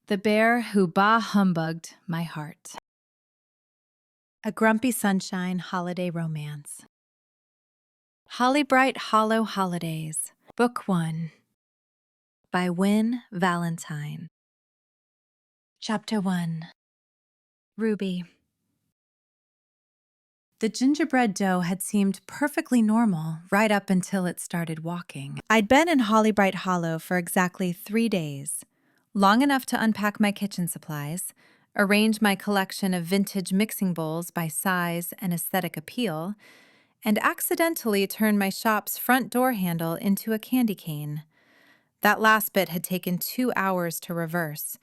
The bear who bah-humbugged my heart. A Grumpy Sunshine Holiday Romance. Hollybright Hollow Holidays, Book 1, by Win Valentine. Chapter 1. Ruby. The gingerbread dough had seemed perfectly normal right up until it started walking. I'd been in Hollybright Hollow for exactly 3 days, long enough to unpack my kitchen supplies, arrange my collection of vintage mixing bowls by size and aesthetic appeal, and accidentally turn my shop's front door handle into a candy cane. That last bit had taken 2 hours to reverse,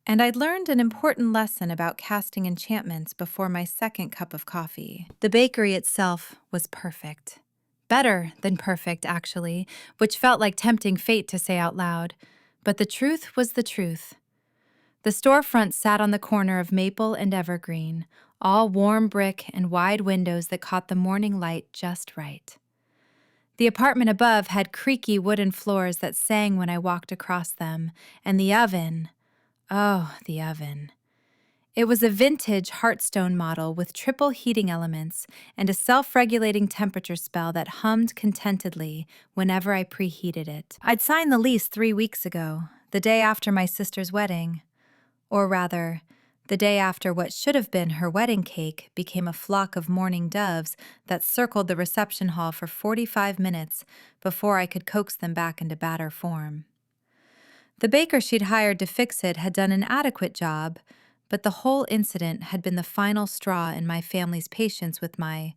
and I'd learned an important lesson about casting enchantments before my second cup of coffee. The bakery itself was perfect. Better than perfect, actually, which felt like tempting fate to say out loud. But the truth was the truth. The storefront sat on the corner of Maple and Evergreen, all warm brick and wide windows that caught the morning light just right. The apartment above had creaky wooden floors that sang when I walked across them, and the oven, oh, the oven. It was a vintage Hearthstone model with triple heating elements and a self-regulating temperature spell that hummed contentedly whenever I preheated it. I'd signed the lease 3 weeks ago, the day after my sister's wedding. Or rather, the day after what should have been her wedding cake became a flock of mourning doves that circled the reception hall for 45 minutes before I could coax them back into batter form. The baker she'd hired to fix it had done an adequate job, but the whole incident had been the final straw in my family's patience with my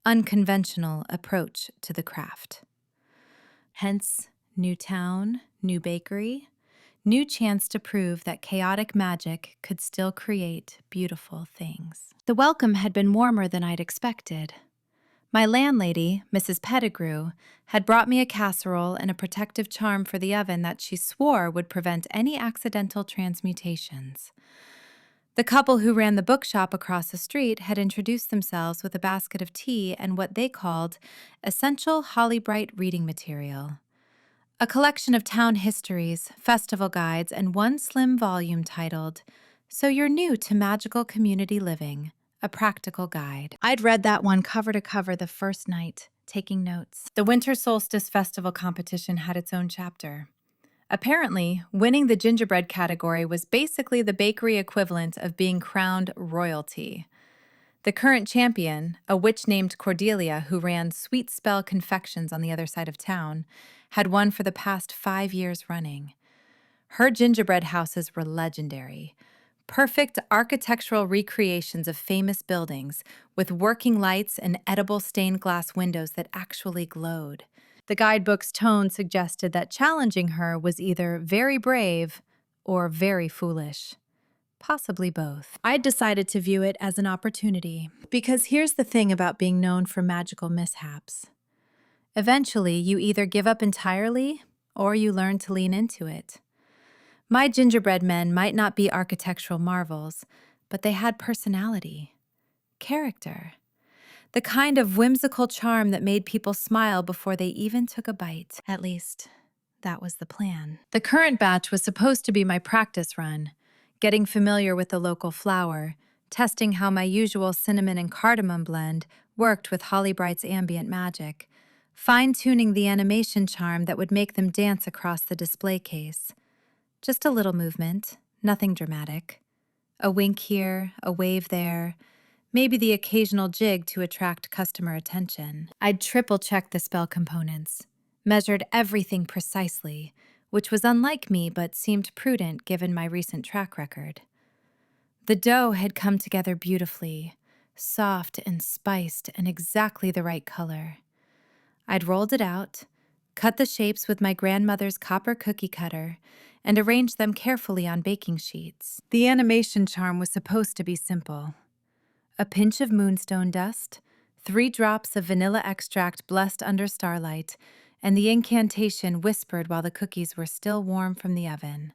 unconventional approach to the craft. Hence, new town, new bakery, new chance to prove that chaotic magic could still create beautiful things. The welcome had been warmer than I'd expected. My landlady, Mrs. Pettigrew, had brought me a casserole and a protective charm for the oven that she swore would prevent any accidental transmutations. The couple who ran the bookshop across the street had introduced themselves with a basket of tea and what they called essential Hollybright reading material. A collection of town histories, festival guides, and one slim volume titled, "So You're New to Magical Community Living, a Practical Guide." I'd read that one cover to cover the first night, taking notes. The Winter Solstice Festival competition had its own chapter. Apparently, winning the gingerbread category was basically the bakery equivalent of being crowned royalty. The current champion, a witch named Cordelia who ran Sweet Spell Confections on the other side of town, had won for the past 5 years running. Her gingerbread houses were legendary. Perfect architectural recreations of famous buildings, with working lights and edible stained glass windows that actually glowed. The guidebook's tone suggested that challenging her was either very brave or very foolish. Possibly both. I'd decided to view it as an opportunity, because here's the thing about being known for magical mishaps. Eventually, you either give up entirely or you learn to lean into it. My gingerbread men might not be architectural marvels, but they had personality, character, the kind of whimsical charm that made people smile before they even took a bite. At least, that was the plan. The current batch was supposed to be my practice run, getting familiar with the local flour, testing how my usual cinnamon and cardamom blend worked with Hollybrite's ambient magic, fine-tuning the animation charm that would make them dance across the display case. Just a little movement, nothing dramatic. A wink here, a wave there, maybe the occasional jig to attract customer attention. I'd triple-checked the spell components, measured everything precisely, which was unlike me but seemed prudent given my recent track record. The dough had come together beautifully, soft and spiced and exactly the right color. I'd rolled it out, cut the shapes with my grandmother's copper cookie cutter, and arranged them carefully on baking sheets. The animation charm was supposed to be simple. A pinch of moonstone dust, 3 drops of vanilla extract blessed under starlight, and the incantation whispered while the cookies were still warm from the oven.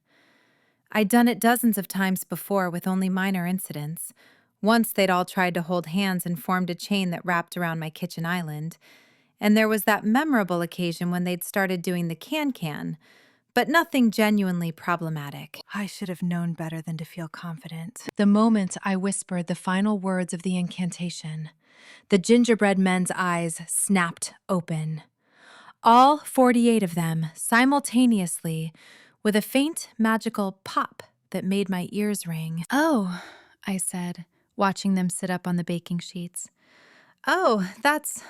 I'd done it dozens of times before with only minor incidents. Once they'd all tried to hold hands and formed a chain that wrapped around my kitchen island. And there was that memorable occasion when they'd started doing the can-can, but nothing genuinely problematic. I should have known better than to feel confident. The moment I whispered the final words of the incantation, the gingerbread men's eyes snapped open. All 48 of them, simultaneously, with a faint magical pop that made my ears ring. "Oh," I said, watching them sit up on the baking sheets. "Oh, that's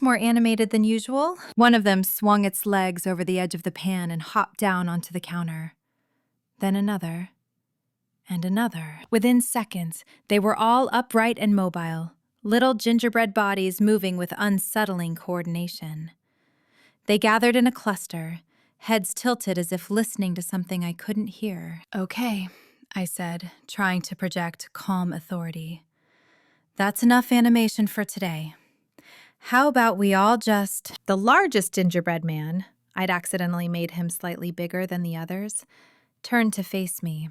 more animated than usual." One of them swung its legs over the edge of the pan and hopped down onto the counter. Then another, and another. Within seconds, they were all upright and mobile, little gingerbread bodies moving with unsettling coordination. They gathered in a cluster, heads tilted as if listening to something I couldn't hear. "Okay," I said, trying to project calm authority. "That's enough animation for today. How about we all just..." The largest gingerbread man, I'd accidentally made him slightly bigger than the others, turned to face me.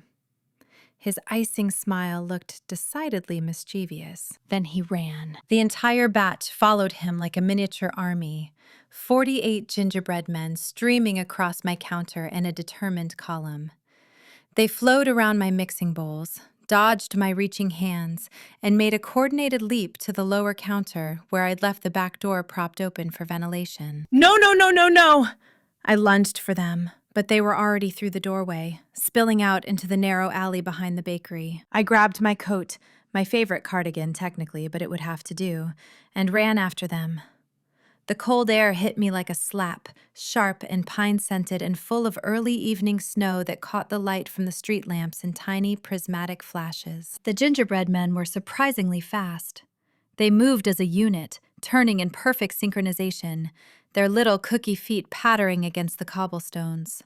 His icing smile looked decidedly mischievous. Then he ran. The entire batch followed him like a miniature army, 48 gingerbread men streaming across my counter in a determined column. They flowed around my mixing bowls, dodged my reaching hands, and made a coordinated leap to the lower counter where I'd left the back door propped open for ventilation. "No, no, no, no, no!" I lunged for them, but they were already through the doorway, spilling out into the narrow alley behind the bakery. I grabbed my coat, my favorite cardigan technically, but it would have to do, and ran after them. The cold air hit me like a slap, sharp and pine-scented and full of early evening snow that caught the light from the street lamps in tiny prismatic flashes. The gingerbread men were surprisingly fast. They moved as a unit, turning in perfect synchronization, their little cookie feet pattering against the cobblestones.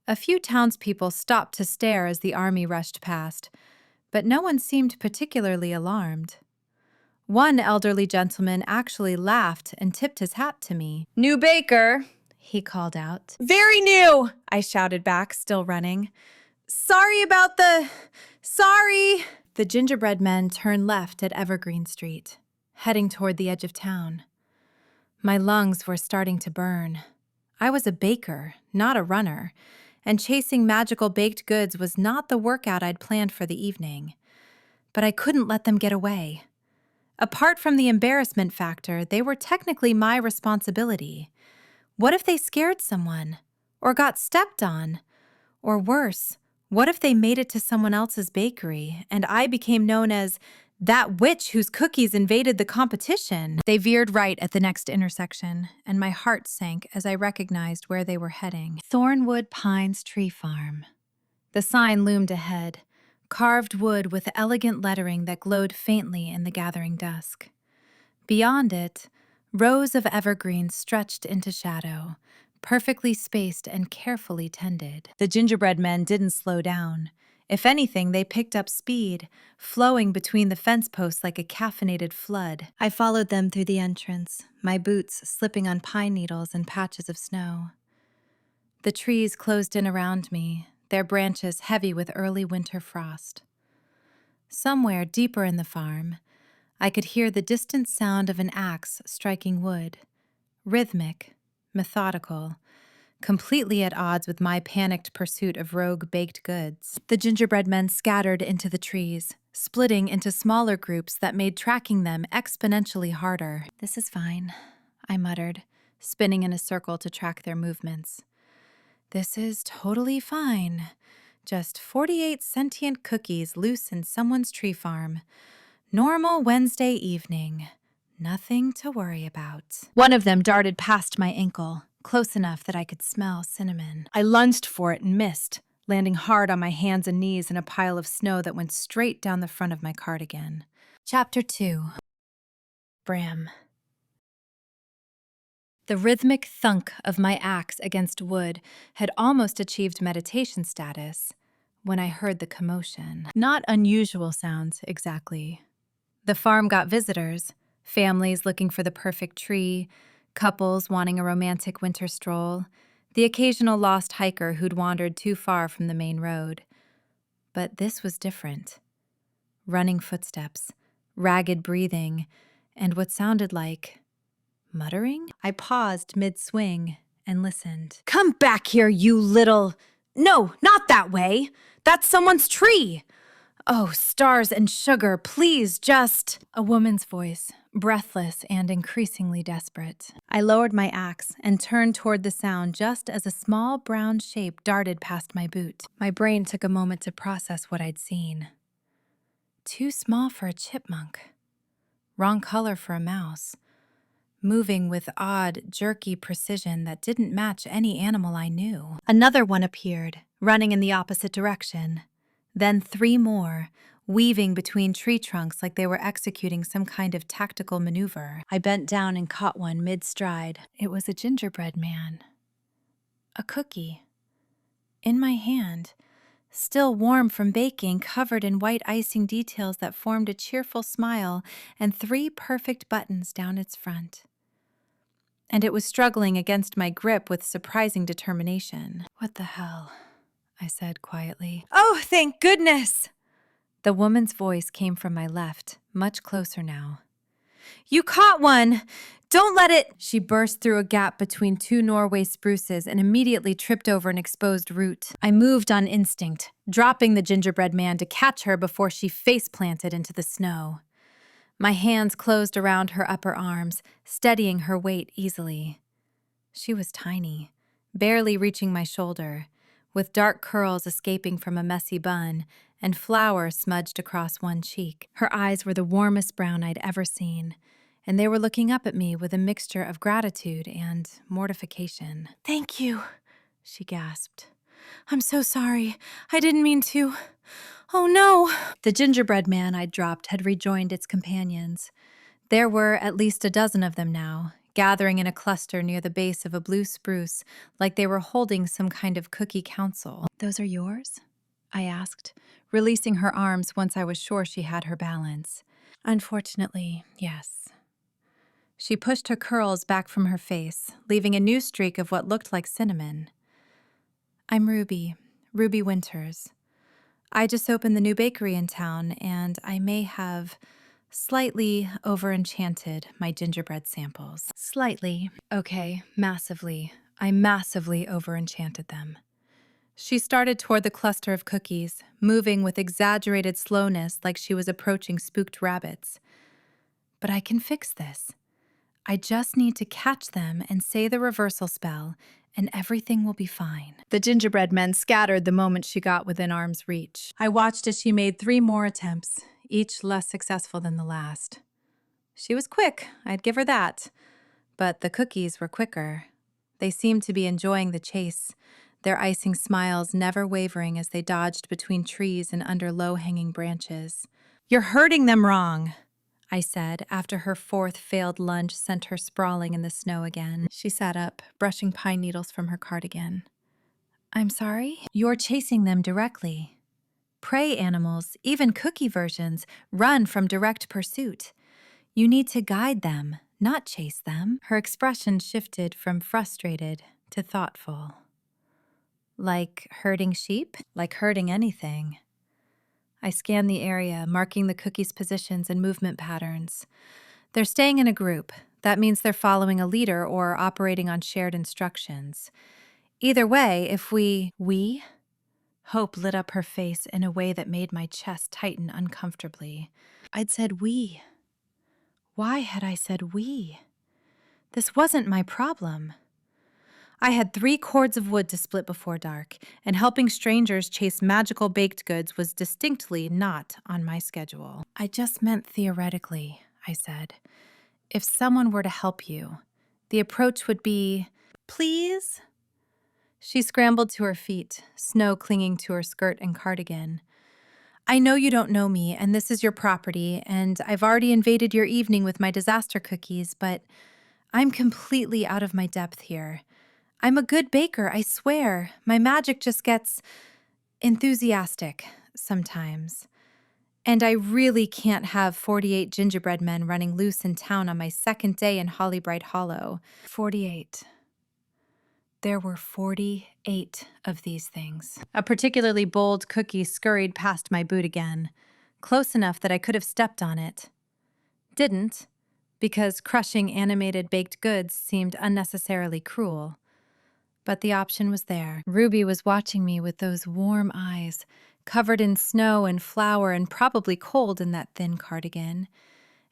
A few townspeople stopped to stare as the army rushed past, but no one seemed particularly alarmed. One elderly gentleman actually laughed and tipped his hat to me. "New baker," he called out. "Very new," I shouted back, still running. Sorry. The gingerbread men turned left at Evergreen Street, heading toward the edge of town. My lungs were starting to burn. I was a baker, not a runner, and chasing magical baked goods was not the workout I'd planned for the evening. But I couldn't let them get away. Apart from the embarrassment factor, they were technically my responsibility. What if they scared someone? Or got stepped on? Or worse, what if they made it to someone else's bakery and I became known as that witch whose cookies invaded the competition? They veered right at the next intersection, and my heart sank as I recognized where they were heading. Thornwood Pines Tree Farm. The sign loomed ahead, carved wood with elegant lettering that glowed faintly in the gathering dusk. Beyond it, rows of evergreens stretched into shadow, perfectly spaced and carefully tended. The gingerbread men didn't slow down. If anything, they picked up speed, flowing between the fence posts like a caffeinated flood. I followed them through the entrance, my boots slipping on pine needles and patches of snow. The trees closed in around me, their branches heavy with early winter frost. Somewhere deeper in the farm, I could hear the distant sound of an axe striking wood, rhythmic, methodical, completely at odds with my panicked pursuit of rogue baked goods. The gingerbread men scattered into the trees, splitting into smaller groups that made tracking them exponentially harder. "This is fine," I muttered, spinning in a circle to track their movements. "This is totally fine. Just 48 sentient cookies loose in someone's tree farm. Normal Wednesday evening. Nothing to worry about." One of them darted past my ankle, close enough that I could smell cinnamon. I lunged for it and missed, landing hard on my hands and knees in a pile of snow that went straight down the front of my cardigan. Chapter 2. Bram. The rhythmic thunk of my axe against wood had almost achieved meditation status when I heard the commotion. Not unusual sounds, exactly. The farm got visitors, families looking for the perfect tree, couples wanting a romantic winter stroll, the occasional lost hiker who'd wandered too far from the main road. But this was different. Running footsteps, ragged breathing, and what sounded like muttering? I paused mid-swing and listened. "Come back here, you little... No, not that way! That's someone's tree! Oh, stars and sugar, please just..." A woman's voice, breathless and increasingly desperate. I lowered my axe and turned toward the sound just as a small brown shape darted past my boot. My brain took a moment to process what I'd seen. Too small for a chipmunk. Wrong color for a mouse. Moving with odd, jerky precision that didn't match any animal I knew. Another one appeared, running in the opposite direction. Then 3 more, weaving between tree trunks like they were executing some kind of tactical maneuver. I bent down and caught one mid-stride. It was a gingerbread man. A cookie. In my hand, still warm from baking, covered in white icing details that formed a cheerful smile and 3 perfect buttons down its front. And it was struggling against my grip with surprising determination. "What the hell?" I said quietly. "Oh, thank goodness!" The woman's voice came from my left, much closer now. "You caught one! Don't let it..." She burst through a gap between 2 Norway spruces and immediately tripped over an exposed root. I moved on instinct, dropping the gingerbread man to catch her before she face-planted into the snow. My hands closed around her upper arms, steadying her weight easily. She was tiny, barely reaching my shoulder, with dark curls escaping from a messy bun and flour smudged across one cheek. Her eyes were the warmest brown I'd ever seen, and they were looking up at me with a mixture of gratitude and mortification. "Thank you," she gasped. "I'm so sorry. I didn't mean to. Oh no!" The gingerbread man I'd dropped had rejoined its companions. There were at least a dozen of them now, gathering in a cluster near the base of a blue spruce, like they were holding some kind of cookie council. "Those are yours?" I asked, releasing her arms once I was sure she had her balance. "Unfortunately, yes." She pushed her curls back from her face, leaving a new streak of what looked like cinnamon. "I'm Ruby Winters. I just opened the new bakery in town, and I may have slightly over-enchanted my gingerbread samples." Slightly. Okay, massively. I massively over-enchanted them. She started toward the cluster of cookies, moving with exaggerated slowness like she was approaching spooked rabbits. "But I can fix this. I just need to catch them and say the reversal spell, and everything will be fine." The gingerbread men scattered the moment she got within arm's reach. I watched as she made 3 more attempts, each less successful than the last. She was quick, I'd give her that. But the cookies were quicker. They seemed to be enjoying the chase, their icing smiles never wavering as they dodged between trees and under low-hanging branches. "You're hurting them wrong," I said, after her 4th failed lunge sent her sprawling in the snow again. She sat up, brushing pine needles from her cardigan. "I'm sorry? You're chasing them directly. Prey animals, even cookie versions, run from direct pursuit. You need to guide them, not chase them." Her expression shifted from frustrated to thoughtful. "Like herding sheep? Like herding anything." I scanned the area, marking the cookies' positions and movement patterns. They're staying in a group. That means they're following a leader or operating on shared instructions. Either way, if we... Hope lit up her face in a way that made my chest tighten uncomfortably. I'd said we. Why had I said we? This wasn't my problem. I had 3 cords of wood to split before dark, and helping strangers chase magical baked goods was distinctly not on my schedule. "I just meant theoretically," I said. "If someone were to help you, the approach would be, 'Please?'" She scrambled to her feet, snow clinging to her skirt and cardigan. "I know you don't know me, and this is your property, and I've already invaded your evening with my disaster cookies, but I'm completely out of my depth here. I'm a good baker, I swear. My magic just gets enthusiastic sometimes. And I really can't have 48 gingerbread men running loose in town on my 2nd day in Hollybright Hollow." 48. There were 48 of these things. A particularly bold cookie scurried past my boot again, close enough that I could have stepped on it. Didn't, because crushing animated baked goods seemed unnecessarily cruel. But the option was there. Ruby was watching me with those warm eyes, covered in snow and flour and probably cold in that thin cardigan,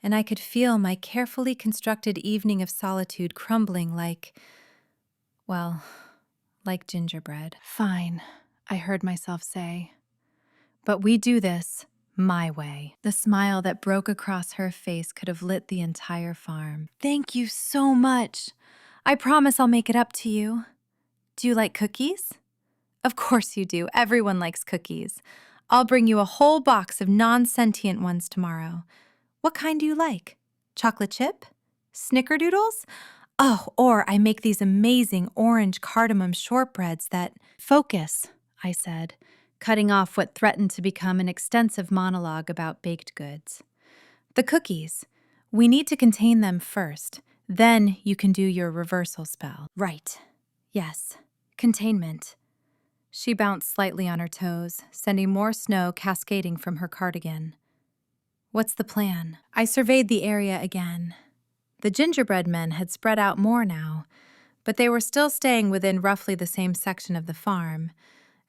and I could feel my carefully constructed evening of solitude crumbling like gingerbread. Fine, I heard myself say. But we do this my way. The smile that broke across her face could have lit the entire farm. Thank you so much. I promise I'll make it up to you. Do you like cookies? Of course you do. Everyone likes cookies. I'll bring you a whole box of non-sentient ones tomorrow. What kind do you like? Chocolate chip? Snickerdoodles? Oh, or I make these amazing orange cardamom shortbreads that— Focus, I said, cutting off what threatened to become an extensive monologue about baked goods. The cookies. We need to contain them first. Then you can do your reversal spell. Right. Yes. Containment. She bounced slightly on her toes, sending more snow cascading from her cardigan. What's the plan? I surveyed the area again. The gingerbread men had spread out more now, but they were still staying within roughly the same section of the farm,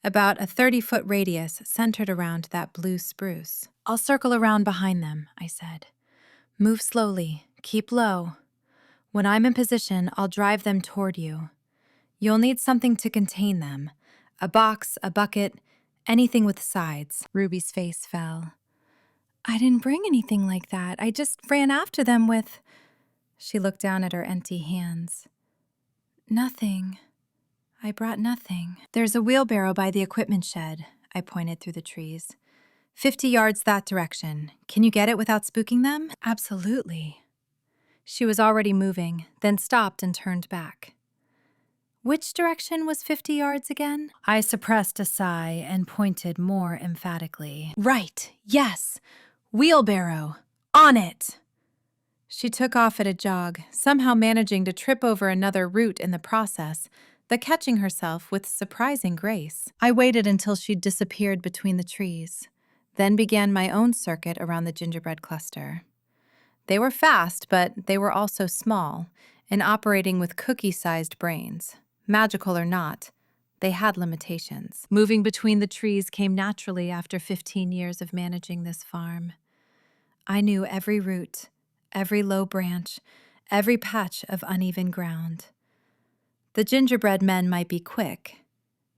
about a 30-foot radius centered around that blue spruce. I'll circle around behind them, I said. Move slowly, keep low. When I'm in position, I'll drive them toward you. You'll need something to contain them. A box, a bucket, anything with sides. Ruby's face fell. I didn't bring anything like that. I just ran after them with— She looked down at her empty hands. Nothing. I brought nothing. There's a wheelbarrow by the equipment shed, I pointed through the trees. 50 yards that direction. Can you get it without spooking them? Absolutely. She was already moving, then stopped and turned back. Which direction was 50 yards again? I suppressed a sigh and pointed more emphatically. Right, yes. Wheelbarrow. On it. She took off at a jog, somehow managing to trip over another root in the process, but catching herself with surprising grace. I waited until she'd disappeared between the trees, then began my own circuit around the gingerbread cluster. They were fast, but they were also small, and operating with cookie-sized brains. Magical or not, they had limitations. Moving between the trees came naturally after 15 years of managing this farm. I knew every root, every low branch, every patch of uneven ground. The gingerbread men might be quick,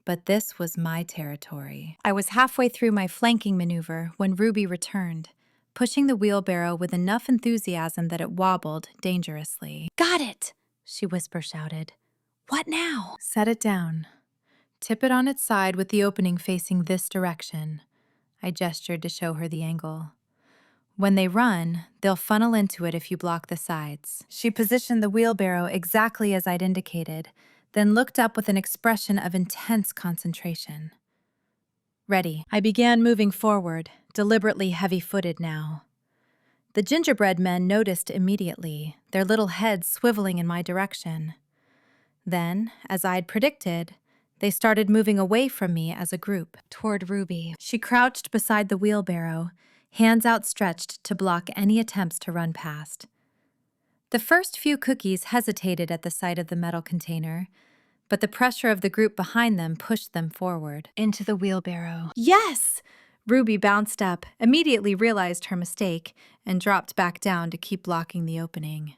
but this was my territory. I was halfway through my flanking maneuver when Ruby returned, pushing the wheelbarrow with enough enthusiasm that it wobbled dangerously. Got it, she whisper-shouted. What now? Set it down. Tip it on its side with the opening facing this direction. I gestured to show her the angle. When they run, they'll funnel into it if you block the sides. She positioned the wheelbarrow exactly as I'd indicated, then looked up with an expression of intense concentration. Ready. I began moving forward, deliberately heavy-footed now. The gingerbread men noticed immediately, their little heads swiveling in my direction. Then, as I'd predicted, they started moving away from me as a group, toward Ruby. She crouched beside the wheelbarrow, hands outstretched to block any attempts to run past. The first few cookies hesitated at the sight of the metal container, but the pressure of the group behind them pushed them forward, into the wheelbarrow. Yes! Ruby bounced up, immediately realized her mistake, and dropped back down to keep blocking the opening.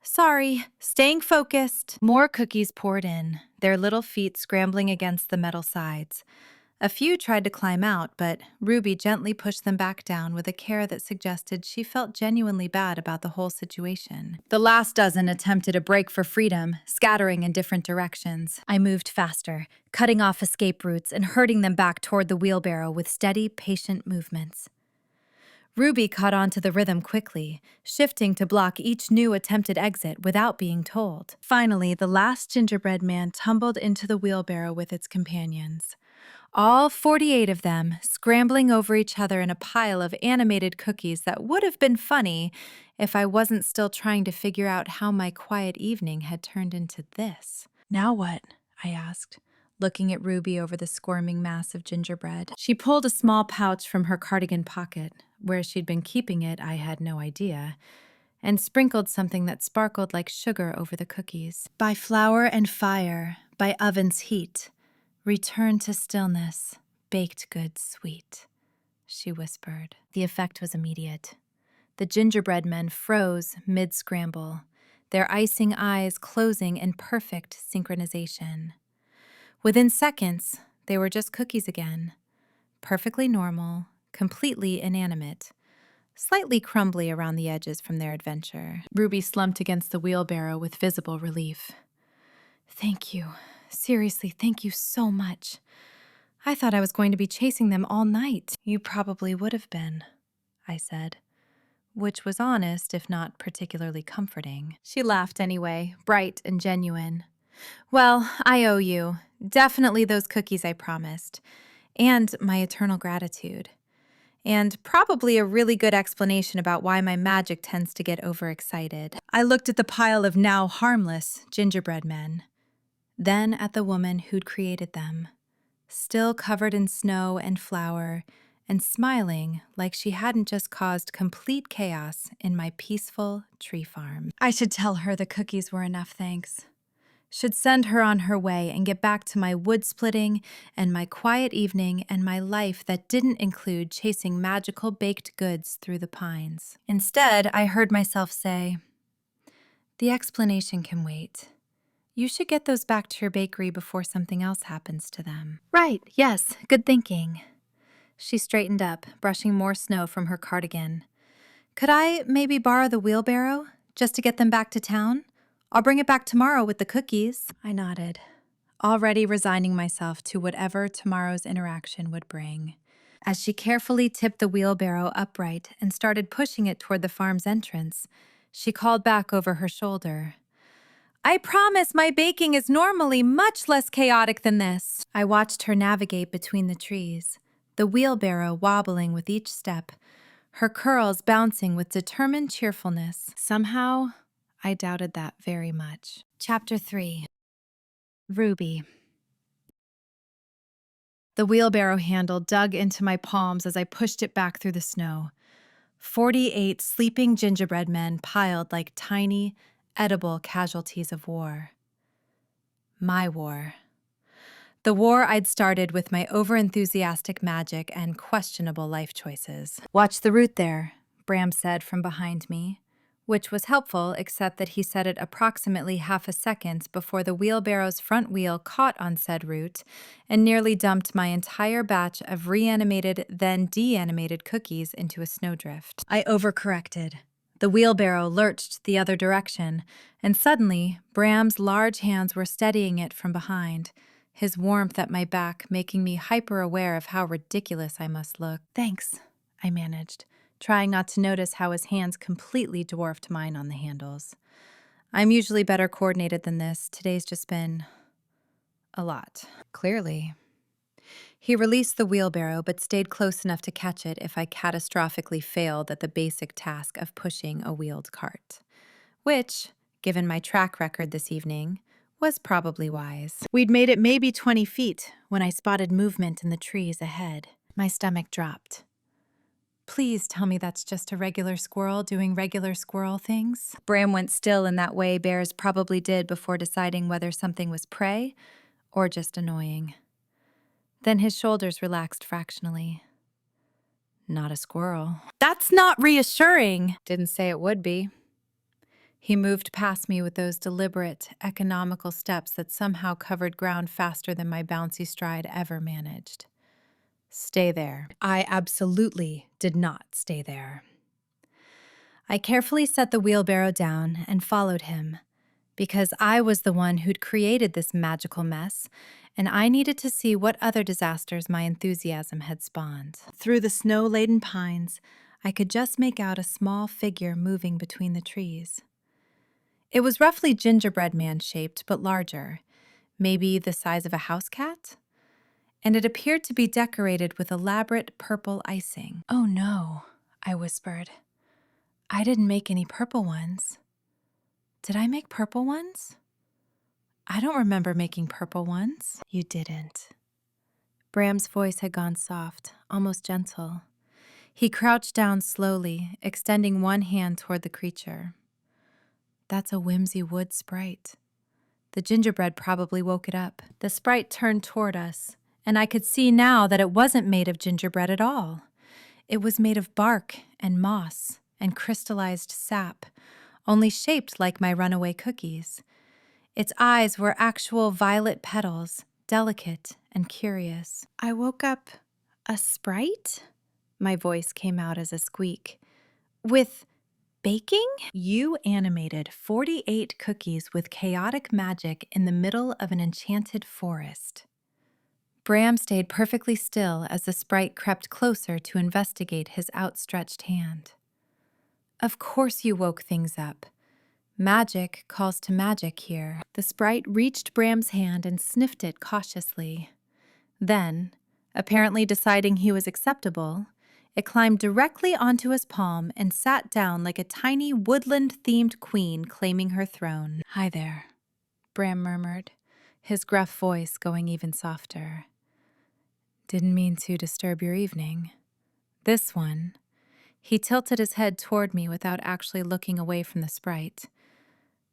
Sorry, staying focused. More cookies poured in, their little feet scrambling against the metal sides. A few tried to climb out, but Ruby gently pushed them back down with a care that suggested she felt genuinely bad about the whole situation. The last dozen attempted a break for freedom, scattering in different directions. I moved faster, cutting off escape routes and herding them back toward the wheelbarrow with steady, patient movements. Ruby caught on to the rhythm quickly, shifting to block each new attempted exit without being told. Finally, the last gingerbread man tumbled into the wheelbarrow with its companions. All 48 of them, scrambling over each other in a pile of animated cookies that would have been funny if I wasn't still trying to figure out how my quiet evening had turned into this. Now what? I asked, looking at Ruby over the squirming mass of gingerbread. She pulled a small pouch from her cardigan pocket. Where she'd been keeping it, I had no idea, and sprinkled something that sparkled like sugar over the cookies. By flour and fire, by oven's heat. Return to stillness, baked goods sweet, she whispered. The effect was immediate. The gingerbread men froze mid-scramble, their icing eyes closing in perfect synchronization. Within seconds, they were just cookies again, perfectly normal, completely inanimate, slightly crumbly around the edges from their adventure. Ruby slumped against the wheelbarrow with visible relief. Thank you. Seriously, thank you so much. I thought I was going to be chasing them all night. You probably would have been, I said, which was honest, if not particularly comforting. She laughed anyway, bright and genuine. Well, I owe you. Definitely those cookies I promised. And my eternal gratitude. And probably a really good explanation about why my magic tends to get overexcited. I looked at the pile of now harmless gingerbread men, then at the woman who'd created them, still covered in snow and flour, and smiling like she hadn't just caused complete chaos in my peaceful tree farm. I should tell her the cookies were enough, thanks. Should send her on her way and get back to my wood splitting and my quiet evening and my life that didn't include chasing magical baked goods through the pines. Instead, I heard myself say, "The explanation can wait. You should get those back to your bakery before something else happens to them." Right, yes, good thinking. She straightened up, brushing more snow from her cardigan. Could I maybe borrow the wheelbarrow, just to get them back to town? I'll bring it back tomorrow with the cookies. I nodded, already resigning myself to whatever tomorrow's interaction would bring. As she carefully tipped the wheelbarrow upright and started pushing it toward the farm's entrance, she called back over her shoulder, I promise my baking is normally much less chaotic than this. I watched her navigate between the trees, the wheelbarrow wobbling with each step, her curls bouncing with determined cheerfulness. Somehow, I doubted that very much. Chapter 3. Ruby. The wheelbarrow handle dug into my palms as I pushed it back through the snow. 48 sleeping gingerbread men piled like tiny, edible casualties of war. My war. The war I'd started with my overenthusiastic magic and questionable life choices. Watch the route there, Bram said from behind me, which was helpful except that he said it approximately half a second before the wheelbarrow's front wheel caught on said route and nearly dumped my entire batch of reanimated then de-animated cookies into a snowdrift. I overcorrected. The wheelbarrow lurched the other direction, and suddenly Bram's large hands were steadying it from behind, his warmth at my back making me hyper-aware of how ridiculous I must look. Thanks, I managed, trying not to notice how his hands completely dwarfed mine on the handles. I'm usually better coordinated than this. Today's just been a lot. Clearly. He released the wheelbarrow but stayed close enough to catch it if I catastrophically failed at the basic task of pushing a wheeled cart. Which, given my track record this evening, was probably wise. We'd made it maybe 20 feet when I spotted movement in the trees ahead. My stomach dropped. Please tell me that's just a regular squirrel doing regular squirrel things. Bram went still in that way bears probably did before deciding whether something was prey or just annoying. Then his shoulders relaxed fractionally. Not a squirrel. That's not reassuring. Didn't say it would be. He moved past me with those deliberate, economical steps that somehow covered ground faster than my bouncy stride ever managed. Stay there. I absolutely did not stay there. I carefully set the wheelbarrow down and followed him, because I was the one who'd created this magical mess, and I needed to see what other disasters my enthusiasm had spawned. Through the snow-laden pines, I could just make out a small figure moving between the trees. It was roughly gingerbread man-shaped, but larger, maybe the size of a house cat, and it appeared to be decorated with elaborate purple icing. Oh no, I whispered. I didn't make any purple ones. Did I make purple ones? I don't remember making purple ones. You didn't. Bram's voice had gone soft, almost gentle. He crouched down slowly, extending one hand toward the creature. That's a whimsy Woodsprite. The gingerbread probably woke it up. The sprite turned toward us, and I could see now that it wasn't made of gingerbread at all. It was made of bark and moss and crystallized sap, only shaped like my runaway cookies. Its eyes were actual violet petals, delicate and curious. I woke up a sprite? My voice came out as a squeak. With baking? You animated 48 cookies with chaotic magic in the middle of an enchanted forest. Bram stayed perfectly still as the sprite crept closer to investigate his outstretched hand. Of course you woke things up. Magic calls to magic here. The sprite reached Bram's hand and sniffed it cautiously. Then, apparently deciding he was acceptable, it climbed directly onto his palm and sat down like a tiny woodland-themed queen claiming her throne. "Hi there," Bram murmured, his gruff voice going even softer. "Didn't mean to disturb your evening. This one," he tilted his head toward me without actually looking away from the sprite,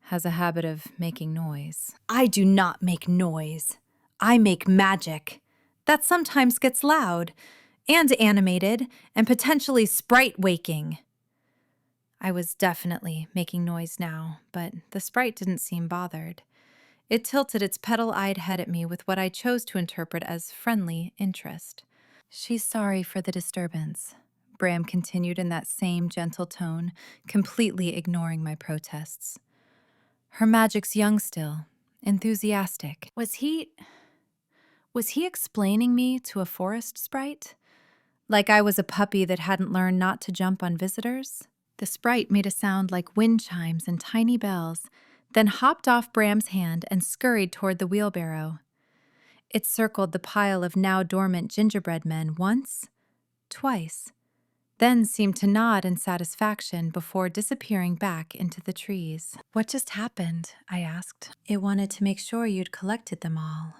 "has a habit of making noise." "I do not make noise. I make magic. That sometimes gets loud, and animated, and potentially sprite-waking." I was definitely making noise now, but the sprite didn't seem bothered. It tilted its petal-eyed head at me with what I chose to interpret as friendly interest. "She's sorry for the disturbance," Bram continued in that same gentle tone, completely ignoring my protests. "Her magic's young still, enthusiastic." Was he explaining me to a forest sprite? Like I was a puppy that hadn't learned not to jump on visitors? The sprite made a sound like wind chimes and tiny bells, then hopped off Bram's hand and scurried toward the wheelbarrow. It circled the pile of now dormant gingerbread men once, twice, then seemed to nod in satisfaction before disappearing back into the trees. "What just happened?" I asked. "It wanted to make sure you'd collected them all."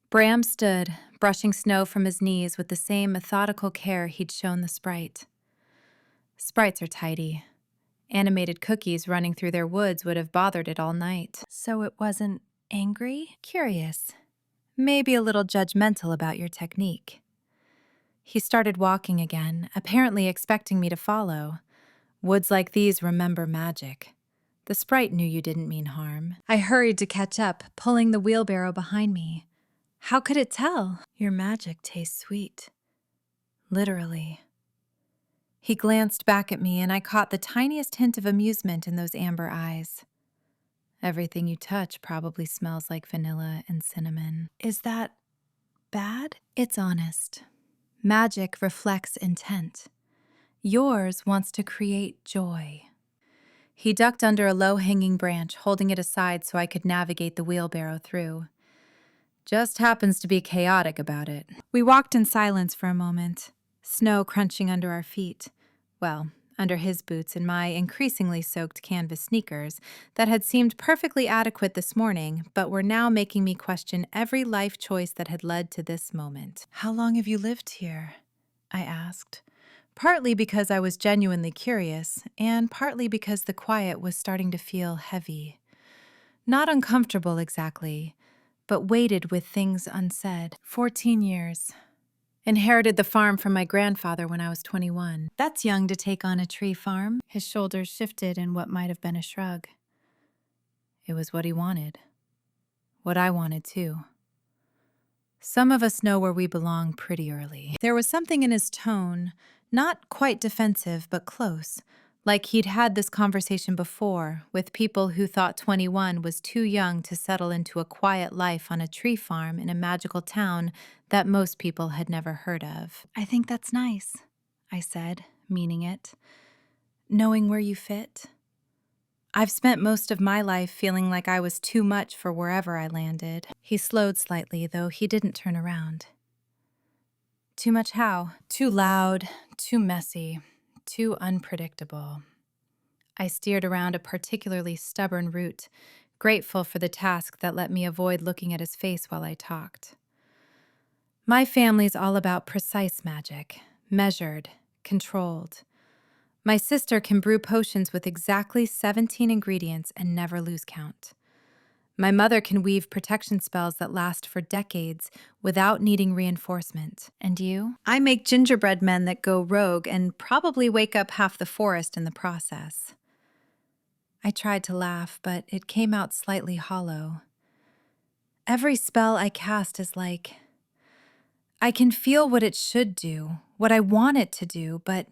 Bram stood, brushing snow from his knees with the same methodical care he'd shown the sprite. Sprites are tidy. Animated cookies running through their woods would have bothered it all night. "So it wasn't angry? Curious. Maybe a little judgmental about your technique." He started walking again, apparently expecting me to follow. Woods like these remember magic. The sprite knew you didn't mean harm. I hurried to catch up, pulling the wheelbarrow behind me. How could it tell? "Your magic tastes sweet." Literally. He glanced back at me, and I caught the tiniest hint of amusement in those amber eyes. "Everything you touch probably smells like vanilla and cinnamon." Is that bad? It's honest. Magic reflects intent. Yours wants to create joy. He ducked under a low-hanging branch, holding it aside so I could navigate the wheelbarrow through. Just happens to be chaotic about it. We walked in silence for a moment, snow crunching under our feet. Well, under his boots and my increasingly soaked canvas sneakers that had seemed perfectly adequate this morning, but were now making me question every life choice that had led to this moment. "How long have you lived here?" I asked, partly because I was genuinely curious, and partly because the quiet was starting to feel heavy. Not uncomfortable exactly, but weighted with things unsaid. 14 years. Inherited the farm from my grandfather when I was 21. That's young to take on a tree farm. His shoulders shifted in what might have been a shrug. It was what he wanted. What I wanted, too. Some of us know where we belong pretty early. There was something in his tone, not quite defensive, but close, like he'd had this conversation before with people who thought 21 was too young to settle into a quiet life on a tree farm in a magical town that most people had never heard of. "I think that's nice," I said, meaning it. "Knowing where you fit. I've spent most of my life feeling like I was too much for wherever I landed." He slowed slightly, though he didn't turn around. "Too much how?" "Too loud, too messy, too unpredictable." I steered around a particularly stubborn route, grateful for the task that let me avoid looking at his face while I talked. My family's all about precise magic, measured, controlled. My sister can brew potions with exactly 17 ingredients and never lose count. My mother can weave protection spells that last for decades without needing reinforcement. And you? I make gingerbread men that go rogue and probably wake up half the forest in the process. I tried to laugh, but it came out slightly hollow. Every spell I cast is like... I can feel what it should do, what I want it to do, but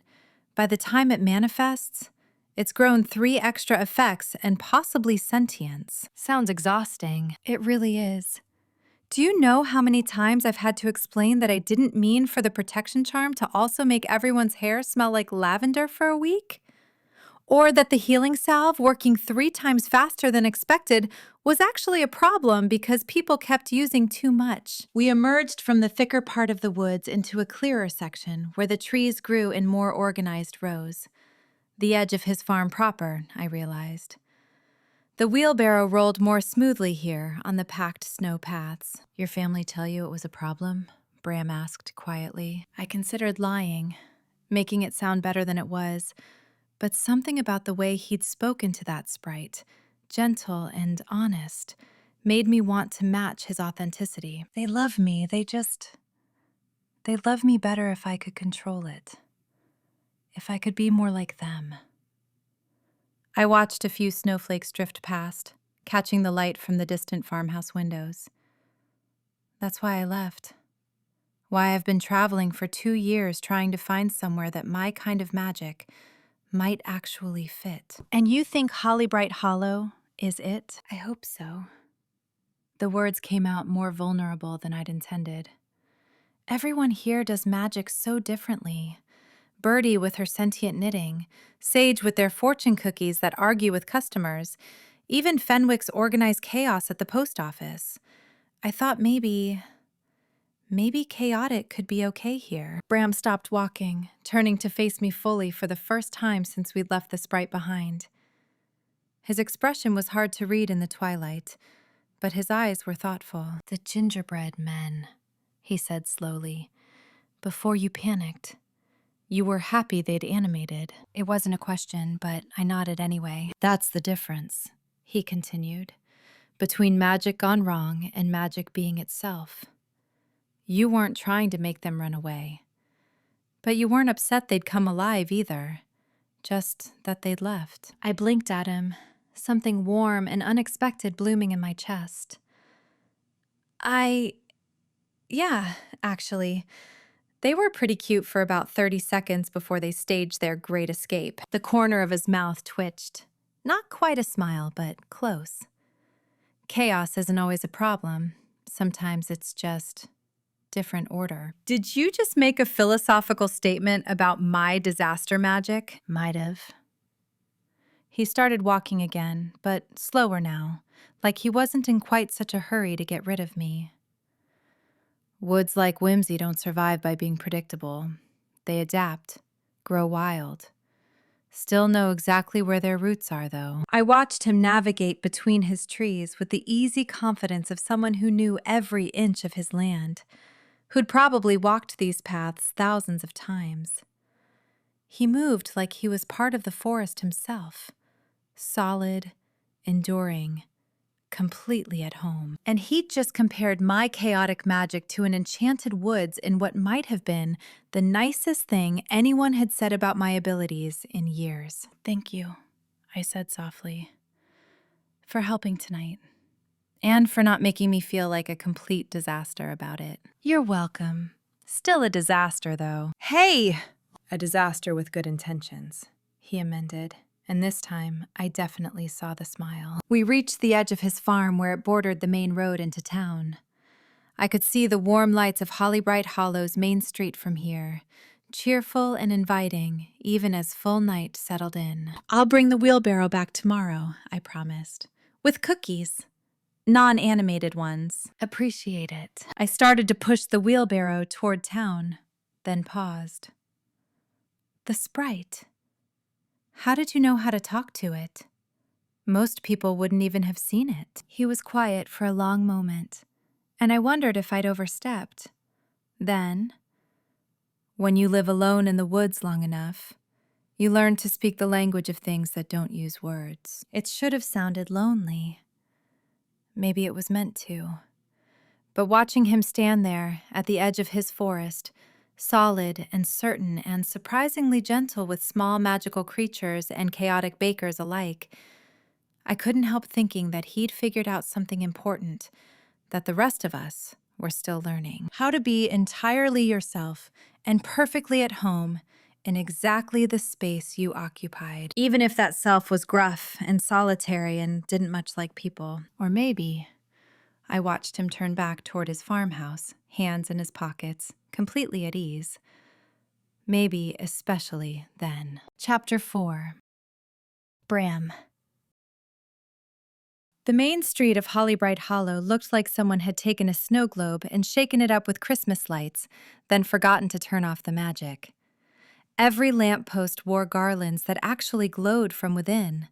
by the time it manifests, it's grown 3 extra effects and possibly sentience. Sounds exhausting. It really is. Do you know how many times I've had to explain that I didn't mean for the protection charm to also make everyone's hair smell like lavender for a week? Or that the healing salve, working 3 times faster than expected, was actually a problem because people kept using too much. We emerged from the thicker part of the woods into a clearer section where the trees grew in more organized rows. The edge of his farm proper, I realized. The wheelbarrow rolled more smoothly here on the packed snow paths. Your family tell you it was a problem? Bram asked quietly. I considered lying, making it sound better than it was, but something about the way he'd spoken to that sprite, gentle and honest, made me want to match his authenticity. They love me, they'd love me better if I could control it. If I could be more like them. I watched a few snowflakes drift past, catching the light from the distant farmhouse windows. That's why I left. Why I've been traveling for 2 years trying to find somewhere that my kind of magic might actually fit. And you think Hollybright Hollow is it? I hope so. The words came out more vulnerable than I'd intended. Everyone here does magic so differently. Birdie with her sentient knitting, Sage with their fortune cookies that argue with customers, even Fenwick's organized chaos at the post office. I thought maybe chaotic could be okay here. Bram stopped walking, turning to face me fully for the first time since we'd left the sprite behind. His expression was hard to read in the twilight, but his eyes were thoughtful. The gingerbread men, he said slowly. Before you panicked, you were happy they'd animated. It wasn't a question, but I nodded anyway. That's the difference, he continued, between magic gone wrong and magic being itself. You weren't trying to make them run away. But you weren't upset they'd come alive either, just that they'd left. I blinked at him, something warm and unexpected blooming in my chest. Yeah, actually. They were pretty cute for about 30 seconds before they staged their great escape. The corner of his mouth twitched. Not quite a smile, but close. Chaos isn't always a problem. Sometimes it's just different order. Did you just make a philosophical statement about my disaster magic? Might have. He started walking again, but slower now, like he wasn't in quite such a hurry to get rid of me. Woods like whimsy don't survive by being predictable. They adapt, grow wild. Still know exactly where their roots are, though. I watched him navigate between his trees with the easy confidence of someone who knew every inch of his land, who'd probably walked these paths thousands of times. He moved like he was part of the forest himself, solid, enduring, completely at home. And he'd just compared my chaotic magic to an enchanted woods in what might have been the nicest thing anyone had said about my abilities in years. Thank you, I said softly, for helping tonight. And for not making me feel like a complete disaster about it. You're welcome. Still a disaster, though. Hey! A disaster with good intentions, he amended, and this time I definitely saw the smile. We reached the edge of his farm where it bordered the main road into town. I could see the warm lights of Hollybright Hollow's main street from here, cheerful and inviting, even as full night settled in. I'll bring the wheelbarrow back tomorrow, I promised, with cookies. Non-animated ones. Appreciate it. I started to push the wheelbarrow toward town, then paused. The sprite. How did you know how to talk to it? Most people wouldn't even have seen it. He was quiet for a long moment, and I wondered if I'd overstepped. Then, when you live alone in the woods long enough, you learn to speak the language of things that don't use words. It should have sounded lonely. Maybe it was meant to. But watching him stand there at the edge of his forest, solid and certain and surprisingly gentle with small magical creatures and chaotic bakers alike, I couldn't help thinking that he'd figured out something important that the rest of us were still learning. How to be entirely yourself and perfectly at home in exactly the space you occupied, even if that self was gruff and solitary and didn't much like people. Or maybe I watched him turn back toward his farmhouse, hands in his pockets, completely at ease. Maybe especially then. Chapter 4. Bram. The main street of Hollybright Hollow looked like someone had taken a snow globe and shaken it up with Christmas lights, then forgotten to turn off the magic. Every lamppost wore garlands that actually glowed from within.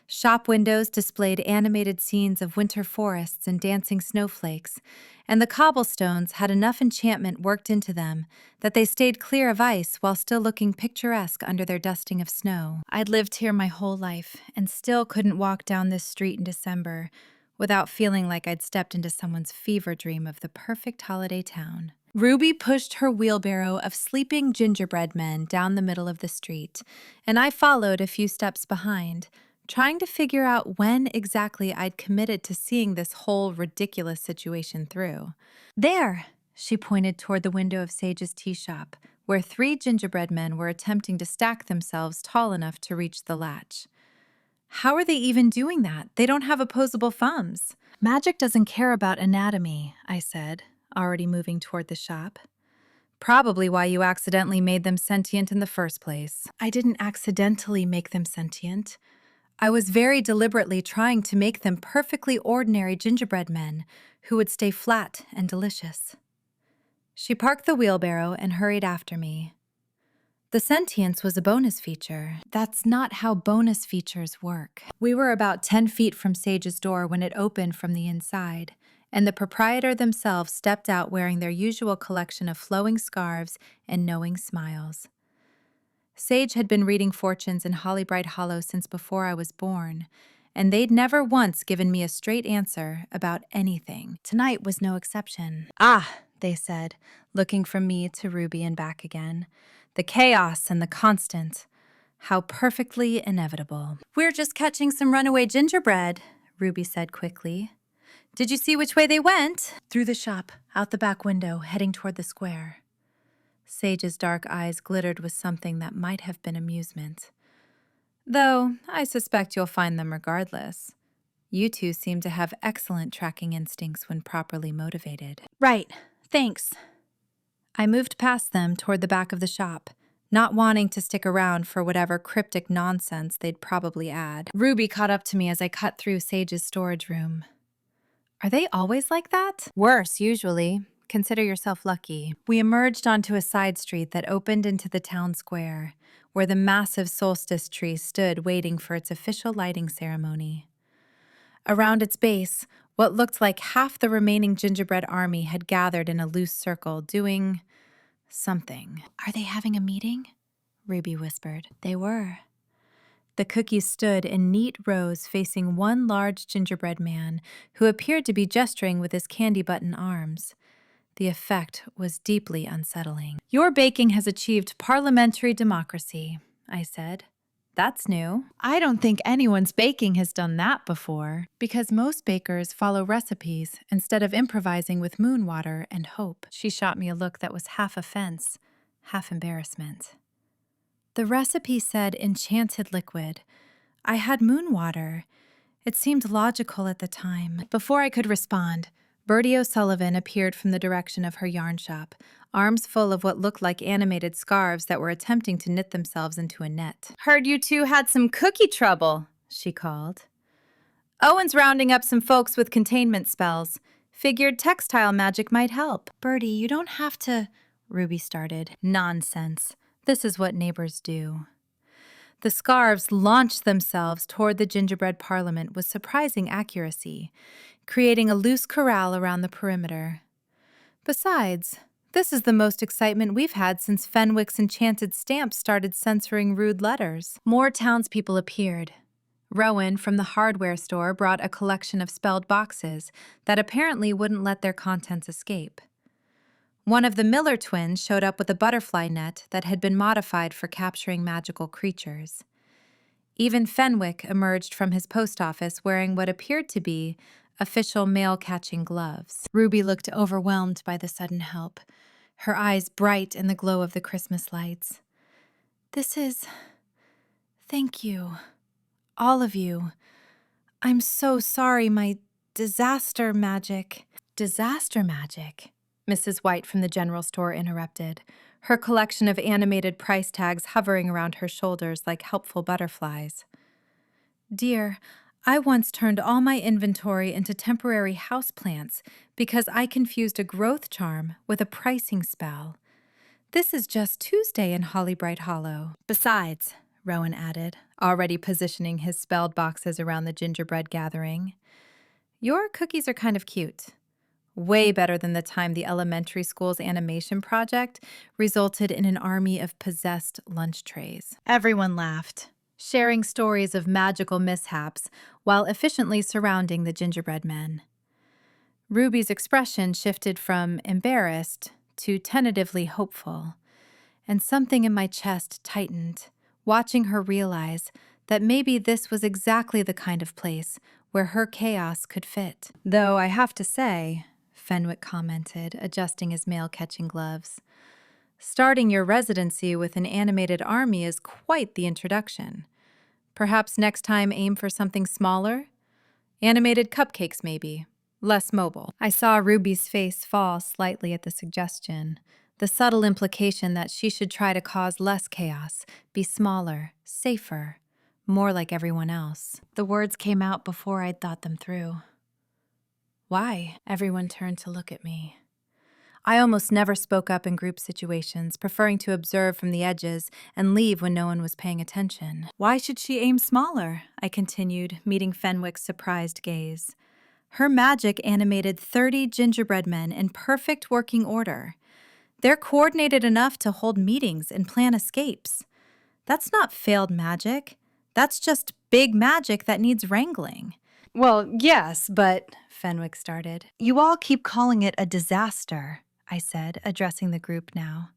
Shop windows displayed animated scenes of winter forests and dancing snowflakes, and the cobblestones had enough enchantment worked into them that they stayed clear of ice while still looking picturesque under their dusting of snow. I'd lived here my whole life and still couldn't walk down this street in December without feeling like I'd stepped into someone's fever dream of the perfect holiday town. Ruby pushed her wheelbarrow of sleeping gingerbread men down the middle of the street, and I followed a few steps behind, trying to figure out when exactly I'd committed to seeing this whole ridiculous situation through. There, she pointed toward the window of Sage's tea shop, where 3 gingerbread men were attempting to stack themselves tall enough to reach the latch. How are they even doing that? They don't have opposable thumbs. Magic doesn't care about anatomy, I said, already moving toward the shop. Probably why you accidentally made them sentient in the first place. I didn't accidentally make them sentient. I was very deliberately trying to make them perfectly ordinary gingerbread men who would stay flat and delicious. She parked the wheelbarrow and hurried after me. The sentience was a bonus feature. That's not how bonus features work. We were about 10 feet from Sage's door when it opened from the inside, and the proprietor themselves stepped out wearing their usual collection of flowing scarves and knowing smiles. Sage had been reading fortunes in Hollybright Hollow since before I was born, and they'd never once given me a straight answer about anything. Tonight was no exception. Ah, they said, looking from me to Ruby and back again. The chaos and the constant. How perfectly inevitable. We're just catching some runaway gingerbread, Ruby said quickly. Did you see which way they went? Through the shop, out the back window, heading toward the square. Sage's dark eyes glittered with something that might have been amusement. Though, I suspect you'll find them regardless. You two seem to have excellent tracking instincts when properly motivated. Right, thanks. I moved past them toward the back of the shop, not wanting to stick around for whatever cryptic nonsense they'd probably add. Ruby caught up to me as I cut through Sage's storage room. Are they always like that? Worse, usually. Consider yourself lucky. We emerged onto a side street that opened into the town square, where the massive solstice tree stood waiting for its official lighting ceremony. Around its base, what looked like half the remaining gingerbread army had gathered in a loose circle, doing something. Are they having a meeting? Ruby whispered. They were. The cookies stood in neat rows facing one large gingerbread man who appeared to be gesturing with his candy button arms. The effect was deeply unsettling. Your baking has achieved parliamentary democracy, I said. That's new. I don't think anyone's baking has done that before, because most bakers follow recipes instead of improvising with moon water and hope. She shot me a look that was half offense, half embarrassment. The recipe said enchanted liquid. I had moon water. It seemed logical at the time. Before I could respond, Bertie O'Sullivan appeared from the direction of her yarn shop, arms full of what looked like animated scarves that were attempting to knit themselves into a net. Heard you two had some cookie trouble, she called. Owen's rounding up some folks with containment spells. Figured textile magic might help. Bertie, you don't have to, Ruby started. Nonsense. This is what neighbors do. The scarves launched themselves toward the gingerbread parliament with surprising accuracy, creating a loose corral around the perimeter. Besides, this is the most excitement we've had since Fenwick's enchanted stamps started censoring rude letters. More townspeople appeared. Rowan from the hardware store brought a collection of spelled boxes that apparently wouldn't let their contents escape. One of the Miller twins showed up with a butterfly net that had been modified for capturing magical creatures. Even Fenwick emerged from his post office wearing what appeared to be official mail-catching gloves. Ruby looked overwhelmed by the sudden help, her eyes bright in the glow of the Christmas lights. Thank you. All of you. I'm so sorry my disaster magic. Disaster magic? Mrs. White from the general store interrupted, her collection of animated price tags hovering around her shoulders like helpful butterflies. Dear, I once turned all my inventory into temporary houseplants because I confused a growth charm with a pricing spell. This is just Tuesday in Hollybright Hollow. Besides, Rowan added, already positioning his spelled boxes around the gingerbread gathering, your cookies are kind of cute. Way better than the time the elementary school's animation project resulted in an army of possessed lunch trays. Everyone laughed, sharing stories of magical mishaps while efficiently surrounding the gingerbread men. Ruby's expression shifted from embarrassed to tentatively hopeful, and something in my chest tightened, watching her realize that maybe this was exactly the kind of place where her chaos could fit. Though I have to say, Fenwick commented, adjusting his mail-catching gloves, starting your residency with an animated army is quite the introduction. Perhaps next time aim for something smaller? Animated cupcakes, maybe. Less mobile. I saw Ruby's face fall slightly at the suggestion, the subtle implication that she should try to cause less chaos, be smaller, safer, more like everyone else. The words came out before I'd thought them through. Why? Everyone turned to look at me. I almost never spoke up in group situations, preferring to observe from the edges and leave when no one was paying attention. Why should she aim smaller? I continued, meeting Fenwick's surprised gaze. Her magic animated 30 gingerbread men in perfect working order. They're coordinated enough to hold meetings and plan escapes. That's not failed magic. That's just big magic that needs wrangling. Well, yes, but, Fenwick started. You all keep calling it a disaster, I said, addressing the group now.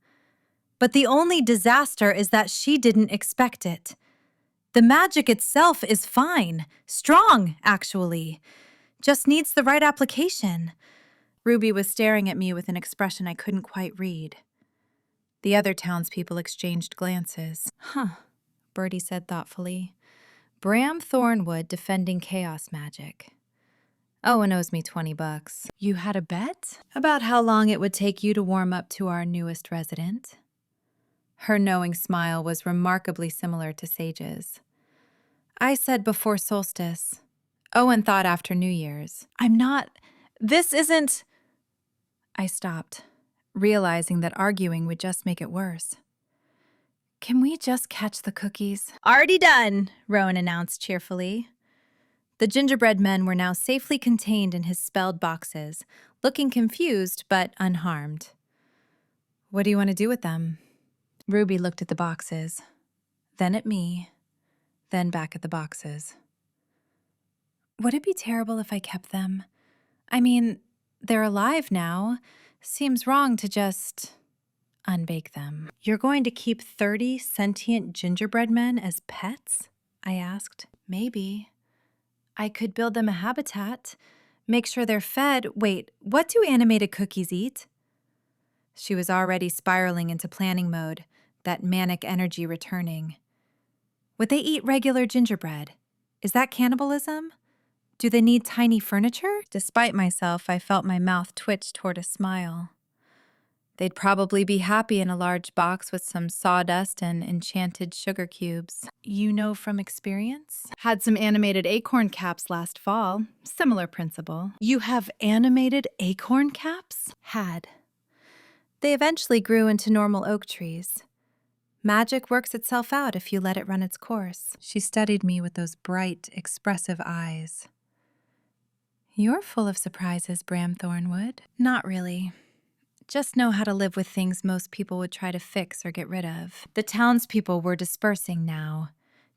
But the only disaster is that she didn't expect it. The magic itself is fine, strong, actually. Just needs the right application. Ruby was staring at me with an expression I couldn't quite read. The other townspeople exchanged glances. Bertie said thoughtfully. Bram Thornwood defending chaos magic. Owen owes me $20. You had a bet? About how long it would take you to warm up to our newest resident? Her knowing smile was remarkably similar to Sage's. I said before solstice. Owen thought after New Year's. This isn't... I stopped, realizing that arguing would just make it worse. Can we just catch the cookies? Already done, Rowan announced cheerfully. The gingerbread men were now safely contained in his spelled boxes, looking confused but unharmed. What do you want to do with them? Ruby looked at the boxes, then at me, then back at the boxes. Would it be terrible if I kept them? I mean, they're alive now. Seems wrong to just unbake them. You're going to keep 30 sentient gingerbread men as pets? I asked. Maybe. I could build them a habitat, make sure they're fed. Wait, what do animated cookies eat? She was already spiraling into planning mode, that manic energy returning. Would they eat regular gingerbread? Is that cannibalism? Do they need tiny furniture? Despite myself, I felt my mouth twitch toward a smile. They'd probably be happy in a large box with some sawdust and enchanted sugar cubes. You know from experience? Had some animated acorn caps last fall. Similar principle. You have animated acorn caps? Had. They eventually grew into normal oak trees. Magic works itself out if you let it run its course. She studied me with those bright, expressive eyes. You're full of surprises, Bram Thornwood. Not really. Just know how to live with things most people would try to fix or get rid of. The townspeople were dispersing now,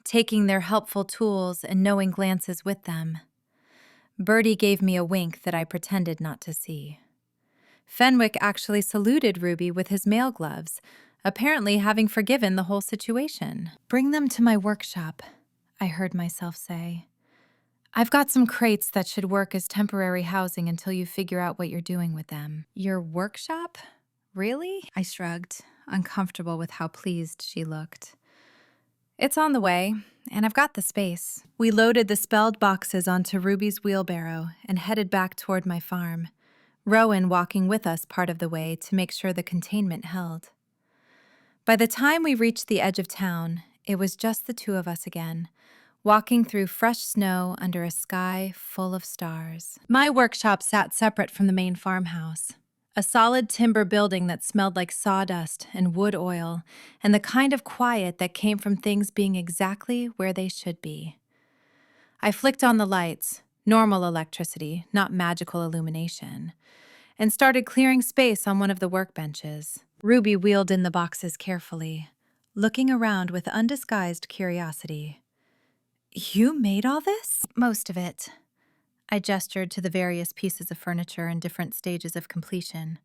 taking their helpful tools and knowing glances with them. Bertie gave me a wink that I pretended not to see. Fenwick actually saluted Ruby with his mail gloves, apparently having forgiven the whole situation. "Bring them to my workshop," I heard myself say. "I've got some crates that should work as temporary housing until you figure out what you're doing with them." "Your workshop? Really?" I shrugged, uncomfortable with how pleased she looked. "It's on the way, and I've got the space." We loaded the spelled boxes onto Ruby's wheelbarrow and headed back toward my farm, Rowan walking with us part of the way to make sure the containment held. By the time we reached the edge of town, it was just the two of us again, walking through fresh snow under a sky full of stars. My workshop sat separate from the main farmhouse, a solid timber building that smelled like sawdust and wood oil, and the kind of quiet that came from things being exactly where they should be. I flicked on the lights, normal electricity, not magical illumination, and started clearing space on one of the workbenches. Ruby wheeled in the boxes carefully, looking around with undisguised curiosity. "You made all this?" "Most of it." I gestured to the various pieces of furniture in different stages of completion.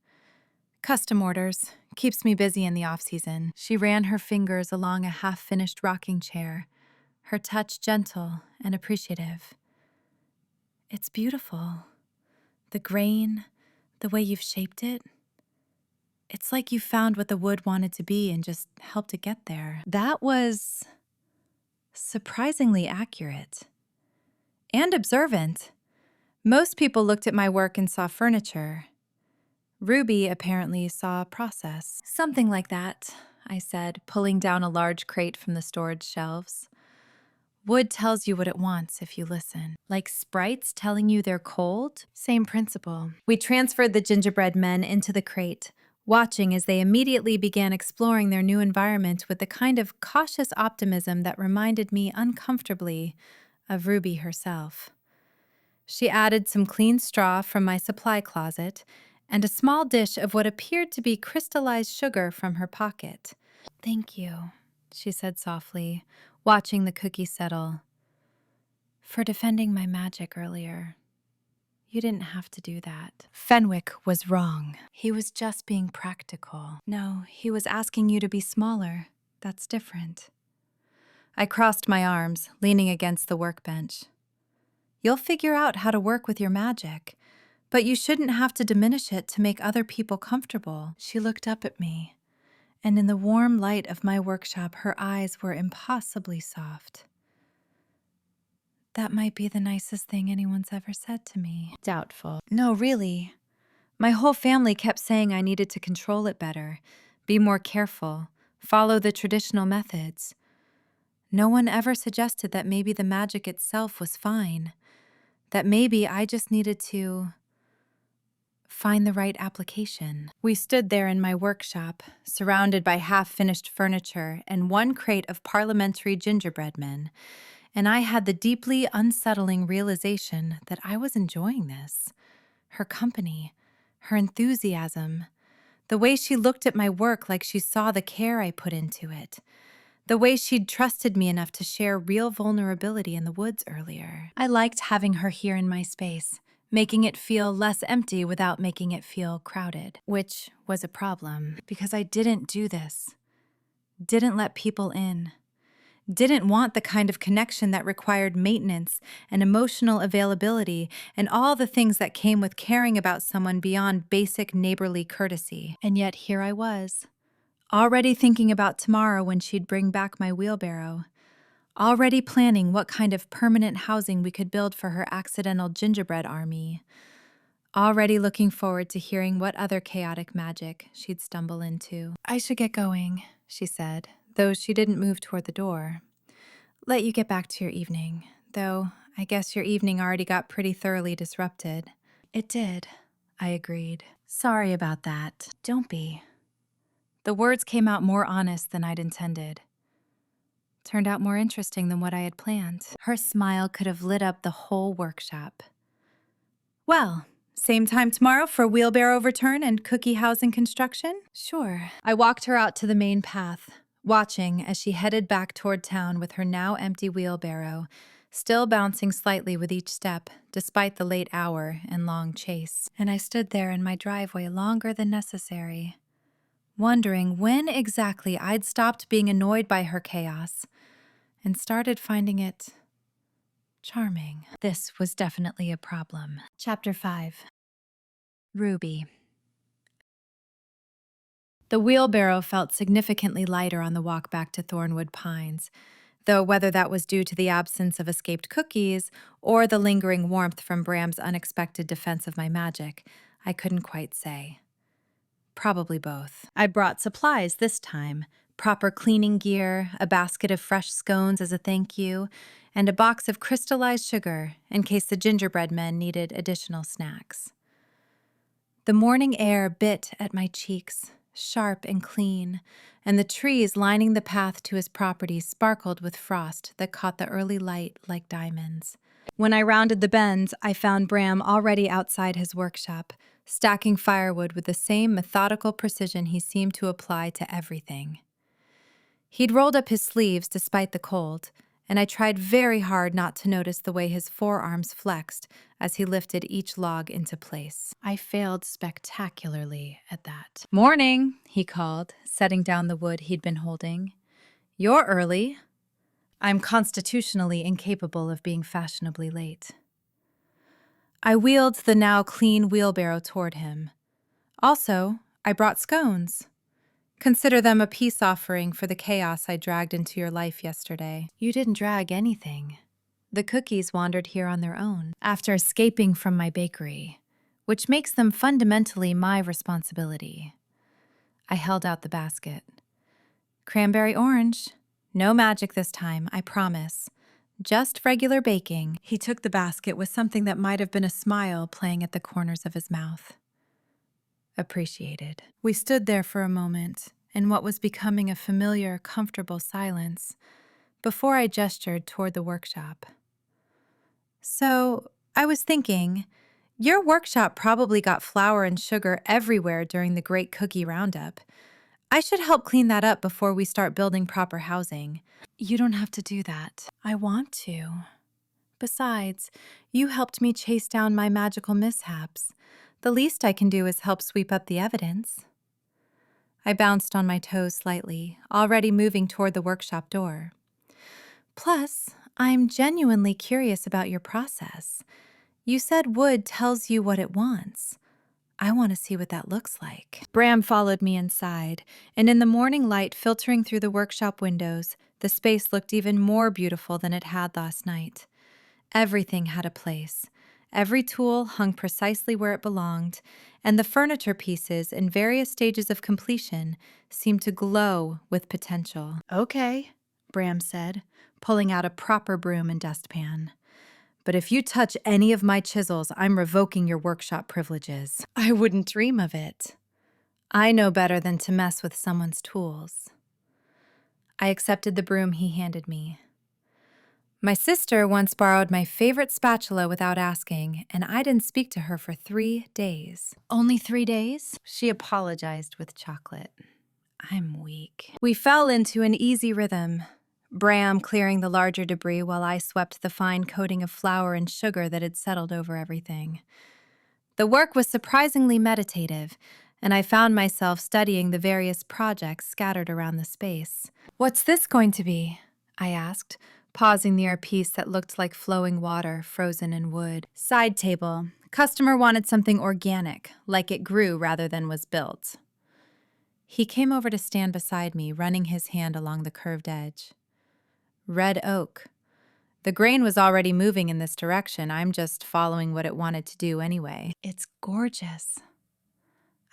"Custom orders. Keeps me busy in the off-season." She ran her fingers along a half-finished rocking chair, her touch gentle and appreciative. "It's beautiful. The grain, the way you've shaped it. It's like you found what the wood wanted to be and just helped it get there." That was surprisingly accurate. And observant. Most people looked at my work and saw furniture. Ruby apparently saw a process. "Something like that," I said, pulling down a large crate from the storage shelves. "Wood tells you what it wants if you listen. Like sprites telling you they're cold? Same principle." We transferred the gingerbread men into the crate, watching as they immediately began exploring their new environment with the kind of cautious optimism that reminded me uncomfortably of Ruby herself. She added some clean straw from my supply closet and a small dish of what appeared to be crystallized sugar from her pocket. "Thank you," she said softly, watching the cookie settle. "For defending my magic earlier. You didn't have to do that." Fenwick was wrong. He was just being practical. "No, he was asking you to be smaller. That's different." I crossed my arms, leaning against the workbench. "You'll figure out how to work with your magic, but you shouldn't have to diminish it to make other people comfortable." She looked up at me, and in the warm light of my workshop, her eyes were impossibly soft. "That might be the nicest thing anyone's ever said to me." Doubtful. "No, really. My whole family kept saying I needed to control it better, be more careful, follow the traditional methods. No one ever suggested that maybe the magic itself was fine, that maybe I just needed to find the right application." We stood there in my workshop, surrounded by half-finished furniture and one crate of parliamentary gingerbread men, and I had the deeply unsettling realization that I was enjoying this. Her company, her enthusiasm, the way she looked at my work like she saw the care I put into it, the way she'd trusted me enough to share real vulnerability in the woods earlier. I liked having her here in my space, making it feel less empty without making it feel crowded, which was a problem because I didn't do this, didn't let people in, didn't want the kind of connection that required maintenance and emotional availability and all the things that came with caring about someone beyond basic neighborly courtesy. And yet here I was, already thinking about tomorrow when she'd bring back my wheelbarrow, already planning what kind of permanent housing we could build for her accidental gingerbread army, already looking forward to hearing what other chaotic magic she'd stumble into. "I should get going," she said, though she didn't move toward the door. "Let you get back to your evening, though I guess your evening already got pretty thoroughly disrupted." "It did," I agreed. "Sorry about that." "Don't be." The words came out more honest than I'd intended. Turned out more interesting than what I had planned. Her smile could have lit up the whole workshop. "Well, same time tomorrow for wheelbarrow return and cookie house and construction?" "Sure." I walked her out to the main path, watching as she headed back toward town with her now empty wheelbarrow, still bouncing slightly with each step, despite the late hour and long chase. And I stood there in my driveway longer than necessary, wondering when exactly I'd stopped being annoyed by her chaos and started finding it charming. This was definitely a problem. Chapter 5. Ruby. The wheelbarrow felt significantly lighter on the walk back to Thornwood Pines, though whether that was due to the absence of escaped cookies or the lingering warmth from Bram's unexpected defense of my magic, I couldn't quite say. Probably both. I brought supplies this time: proper cleaning gear, a basket of fresh scones as a thank you, and a box of crystallized sugar in case the gingerbread men needed additional snacks. The morning air bit at my cheeks, sharp and clean, and the trees lining the path to his property sparkled with frost that caught the early light like diamonds. When I rounded the bends, I found Bram already outside his workshop, stacking firewood with the same methodical precision he seemed to apply to everything. He'd rolled up his sleeves despite the cold, and I tried very hard not to notice the way his forearms flexed as he lifted each log into place. I failed spectacularly at that. "Morning," he called, setting down the wood he'd been holding. "You're early." I'm constitutionally incapable of being fashionably late. I wheeled the now clean wheelbarrow toward him. Also, I brought scones. Consider them a peace offering for the chaos I dragged into your life yesterday. You didn't drag anything. The cookies wandered here on their own, after escaping from my bakery, which makes them fundamentally my responsibility. I held out the basket. Cranberry orange. No magic this time, I promise. Just regular baking. He took the basket with something that might have been a smile playing at the corners of his mouth. Appreciated. We stood there for a moment, in what was becoming a familiar, comfortable silence, before I gestured toward the workshop. "So, I was thinking, your workshop probably got flour and sugar everywhere during the Great Cookie Roundup. I should help clean that up before we start building proper housing." "You don't have to do that. I want to. Besides, you helped me chase down my magical mishaps. The least I can do is help sweep up the evidence." I bounced on my toes slightly, already moving toward the workshop door. "Plus, I'm genuinely curious about your process. You said wood tells you what it wants. I want to see what that looks like." Bram followed me inside, and in the morning light filtering through the workshop windows, the space looked even more beautiful than it had last night. Everything had a place. Every tool hung precisely where it belonged, and the furniture pieces in various stages of completion seemed to glow with potential. "Okay," Bram said, pulling out a proper broom and dustpan. "But if you touch any of my chisels, I'm revoking your workshop privileges." I wouldn't dream of it. I know better than to mess with someone's tools. I accepted the broom he handed me. My sister once borrowed my favorite spatula without asking, and I didn't speak to her for 3 days. "Only 3 days?" She apologized with chocolate. I'm weak. We fell into an easy rhythm, Bram clearing the larger debris while I swept the fine coating of flour and sugar that had settled over everything. The work was surprisingly meditative, and I found myself studying the various projects scattered around the space. "What's this going to be?" I asked, pausing near a piece that looked like flowing water frozen in wood. "Side table. Customer wanted something organic, like it grew rather than was built." He came over to stand beside me, running his hand along the curved edge. "Red oak. The grain was already moving in this direction. I'm just following what it wanted to do anyway." "It's gorgeous."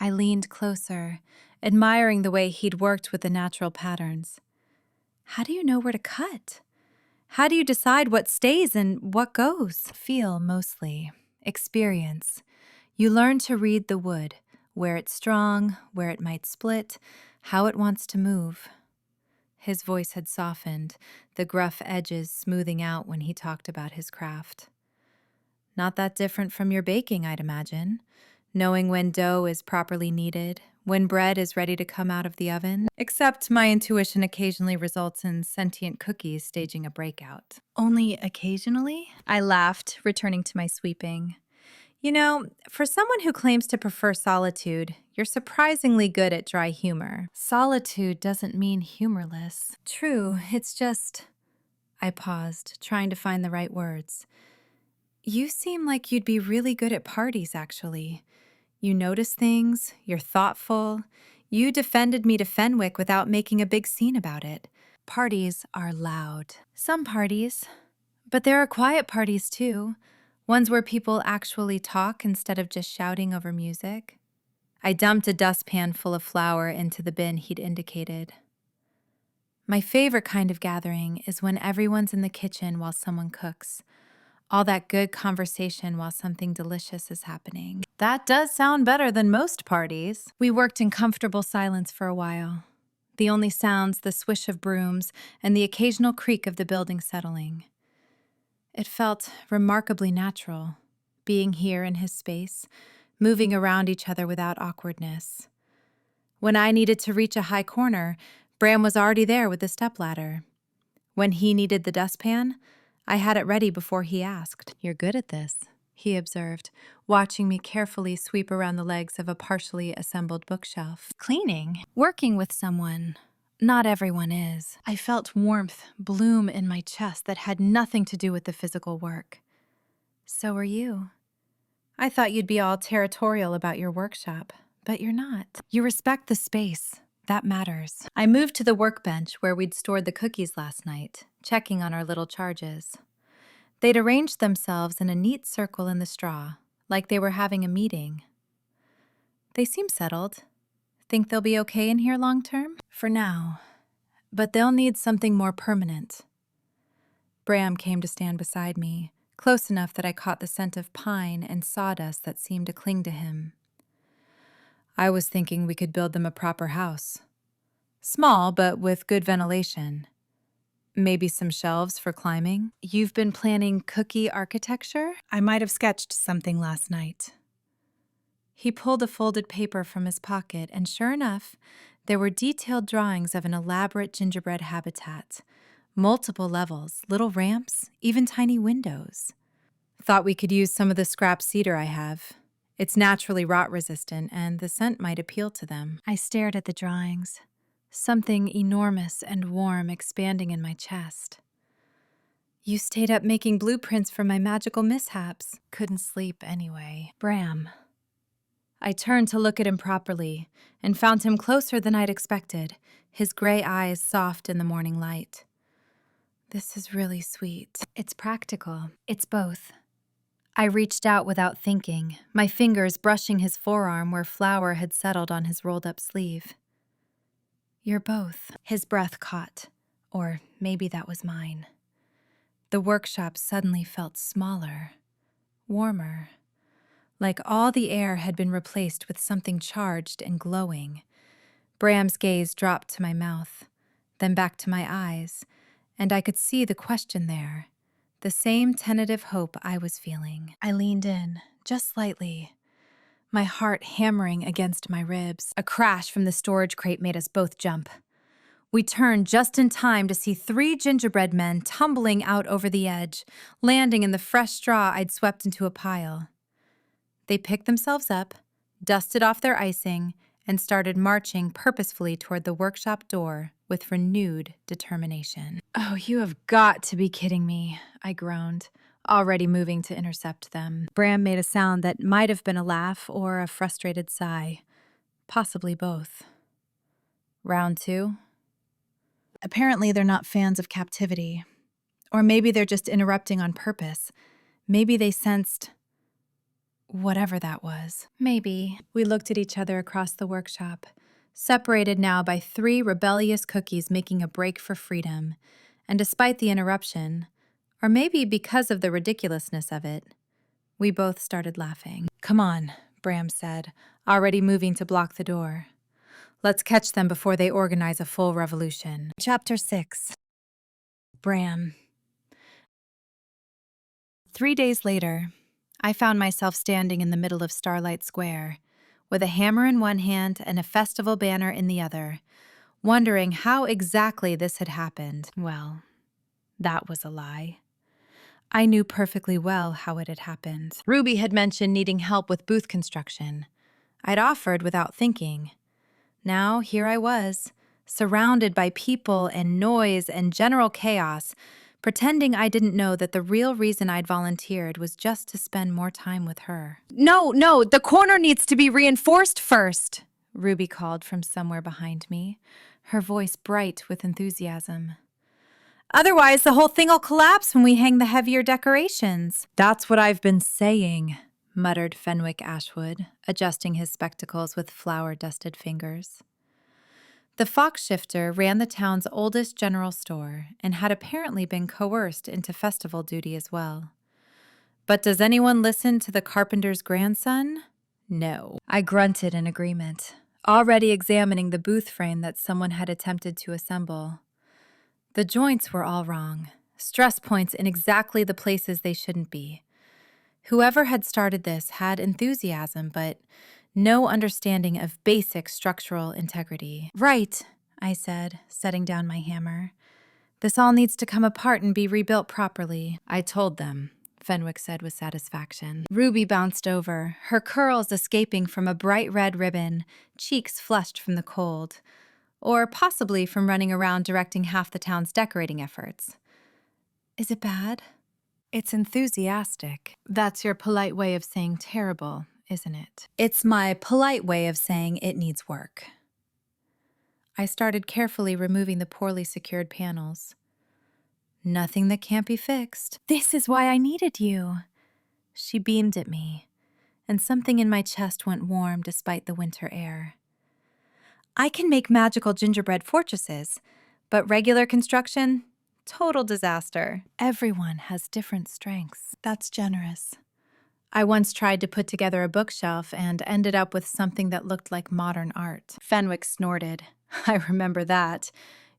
I leaned closer, admiring the way he'd worked with the natural patterns. "How do you know where to cut? How do you decide what stays and what goes?" "Feel, mostly. Experience. You learn to read the wood, where it's strong, where it might split, how it wants to move." His voice had softened, the gruff edges smoothing out when he talked about his craft. "Not that different from your baking, I'd imagine. Knowing when dough is properly kneaded, when bread is ready to come out of the oven, except my intuition occasionally results in sentient cookies staging a breakout. Only occasionally? I laughed, returning to my sweeping. You know, for someone who claims to prefer solitude, you're surprisingly good at dry humor. Solitude doesn't mean humorless. True, it's just... I paused, trying to find the right words. You seem like you'd be really good at parties, actually. You notice things, you're thoughtful. You defended me to Fenwick without making a big scene about it. Parties are loud. Some parties. But there are quiet parties, too. Ones where people actually talk instead of just shouting over music. I dumped a dustpan full of flour into the bin he'd indicated. My favorite kind of gathering is when everyone's in the kitchen while someone cooks. All that good conversation while something delicious is happening. That does sound better than most parties. We worked in comfortable silence for a while. The only sounds, the swish of brooms and the occasional creak of the building settling. It felt remarkably natural, being here in his space, moving around each other without awkwardness. When I needed to reach a high corner, Bram was already there with the stepladder. When he needed the dustpan, I had it ready before he asked. "You're good at this," he observed, watching me carefully sweep around the legs of a partially assembled bookshelf. Cleaning, working with someone. Not everyone is. I felt warmth bloom in my chest that had nothing to do with the physical work. So are you. I thought you'd be all territorial about your workshop, but you're not. You respect the space. That matters. I moved to the workbench where we'd stored the cookies last night, checking on our little charges. They'd arranged themselves in a neat circle in the straw, like they were having a meeting. They seem settled. Think they'll be okay in here long term? For now. But they'll need something more permanent. Bram came to stand beside me, close enough that I caught the scent of pine and sawdust that seemed to cling to him. I was thinking we could build them a proper house. Small, but with good ventilation. Maybe some shelves for climbing. You've been planning cookie architecture? I might have sketched something last night. He pulled a folded paper from his pocket, and sure enough, there were detailed drawings of an elaborate gingerbread habitat. Multiple levels, little ramps, even tiny windows. Thought we could use some of the scrap cedar I have. It's naturally rot-resistant, and the scent might appeal to them. I stared at the drawings. Something enormous and warm expanding in my chest. You stayed up making blueprints for my magical mishaps. Couldn't sleep anyway. Bram. I turned to look at him properly and found him closer than I'd expected, his gray eyes soft in the morning light. This is really sweet. It's practical. It's both. I reached out without thinking, my fingers brushing his forearm where flour had settled on his rolled-up sleeve. You're both. His breath caught. Or maybe that was mine. The workshop suddenly felt smaller, warmer, like all the air had been replaced with something charged and glowing. Bram's gaze dropped to my mouth, then back to my eyes, and I could see the question there, the same tentative hope I was feeling. I leaned in, just slightly, my heart hammering against my ribs. A crash from the storage crate made us both jump. We turned just in time to see 3 gingerbread men tumbling out over the edge, landing in the fresh straw I'd swept into a pile. They picked themselves up, dusted off their icing, and started marching purposefully toward the workshop door with renewed determination. "Oh, you have got to be kidding me," I groaned, already moving to intercept them. Bram made a sound that might have been a laugh or a frustrated sigh, possibly both. Round 2? Apparently they're not fans of captivity. Or maybe they're just interrupting on purpose. Maybe they sensed whatever that was. Maybe. We looked at each other across the workshop, separated now by 3 rebellious cookies making a break for freedom. And despite the interruption, or maybe because of the ridiculousness of it, we both started laughing. "Come on," Bram said, already moving to block the door. "Let's catch them before they organize a full revolution." Chapter 6. Bram. 3 days later, I found myself standing in the middle of Starlight Square, with a hammer in one hand and a festival banner in the other, wondering how exactly this had happened. Well, that was a lie. I knew perfectly well how it had happened. Ruby had mentioned needing help with booth construction. I'd offered without thinking. Now here I was, surrounded by people and noise and general chaos, pretending I didn't know that the real reason I'd volunteered was just to spend more time with her. No, the corner needs to be reinforced first, Ruby called from somewhere behind me, her voice bright with enthusiasm. Otherwise, the whole thing'll collapse when we hang the heavier decorations. That's what I've been saying, muttered Fenwick Ashwood, adjusting his spectacles with flour-dusted fingers. The fox shifter ran the town's oldest general store and had apparently been coerced into festival duty as well. But does anyone listen to the carpenter's grandson? No. I grunted in agreement, already examining the booth frame that someone had attempted to assemble. The joints were all wrong, stress points in exactly the places they shouldn't be. Whoever had started this had enthusiasm, but no understanding of basic structural integrity. Right, I said, setting down my hammer. This all needs to come apart and be rebuilt properly. I told them, Fenwick said with satisfaction. Ruby bounced over, her curls escaping from a bright red ribbon, cheeks flushed from the cold. Or possibly from running around directing half the town's decorating efforts. Is it bad? It's enthusiastic. That's your polite way of saying terrible, isn't it? It's my polite way of saying it needs work. I started carefully removing the poorly secured panels. Nothing that can't be fixed. This is why I needed you. She beamed at me, and something in my chest went warm despite the winter air. I can make magical gingerbread fortresses, but regular construction, total disaster. Everyone has different strengths. That's generous. I once tried to put together a bookshelf and ended up with something that looked like modern art. Fenwick snorted. I remember that.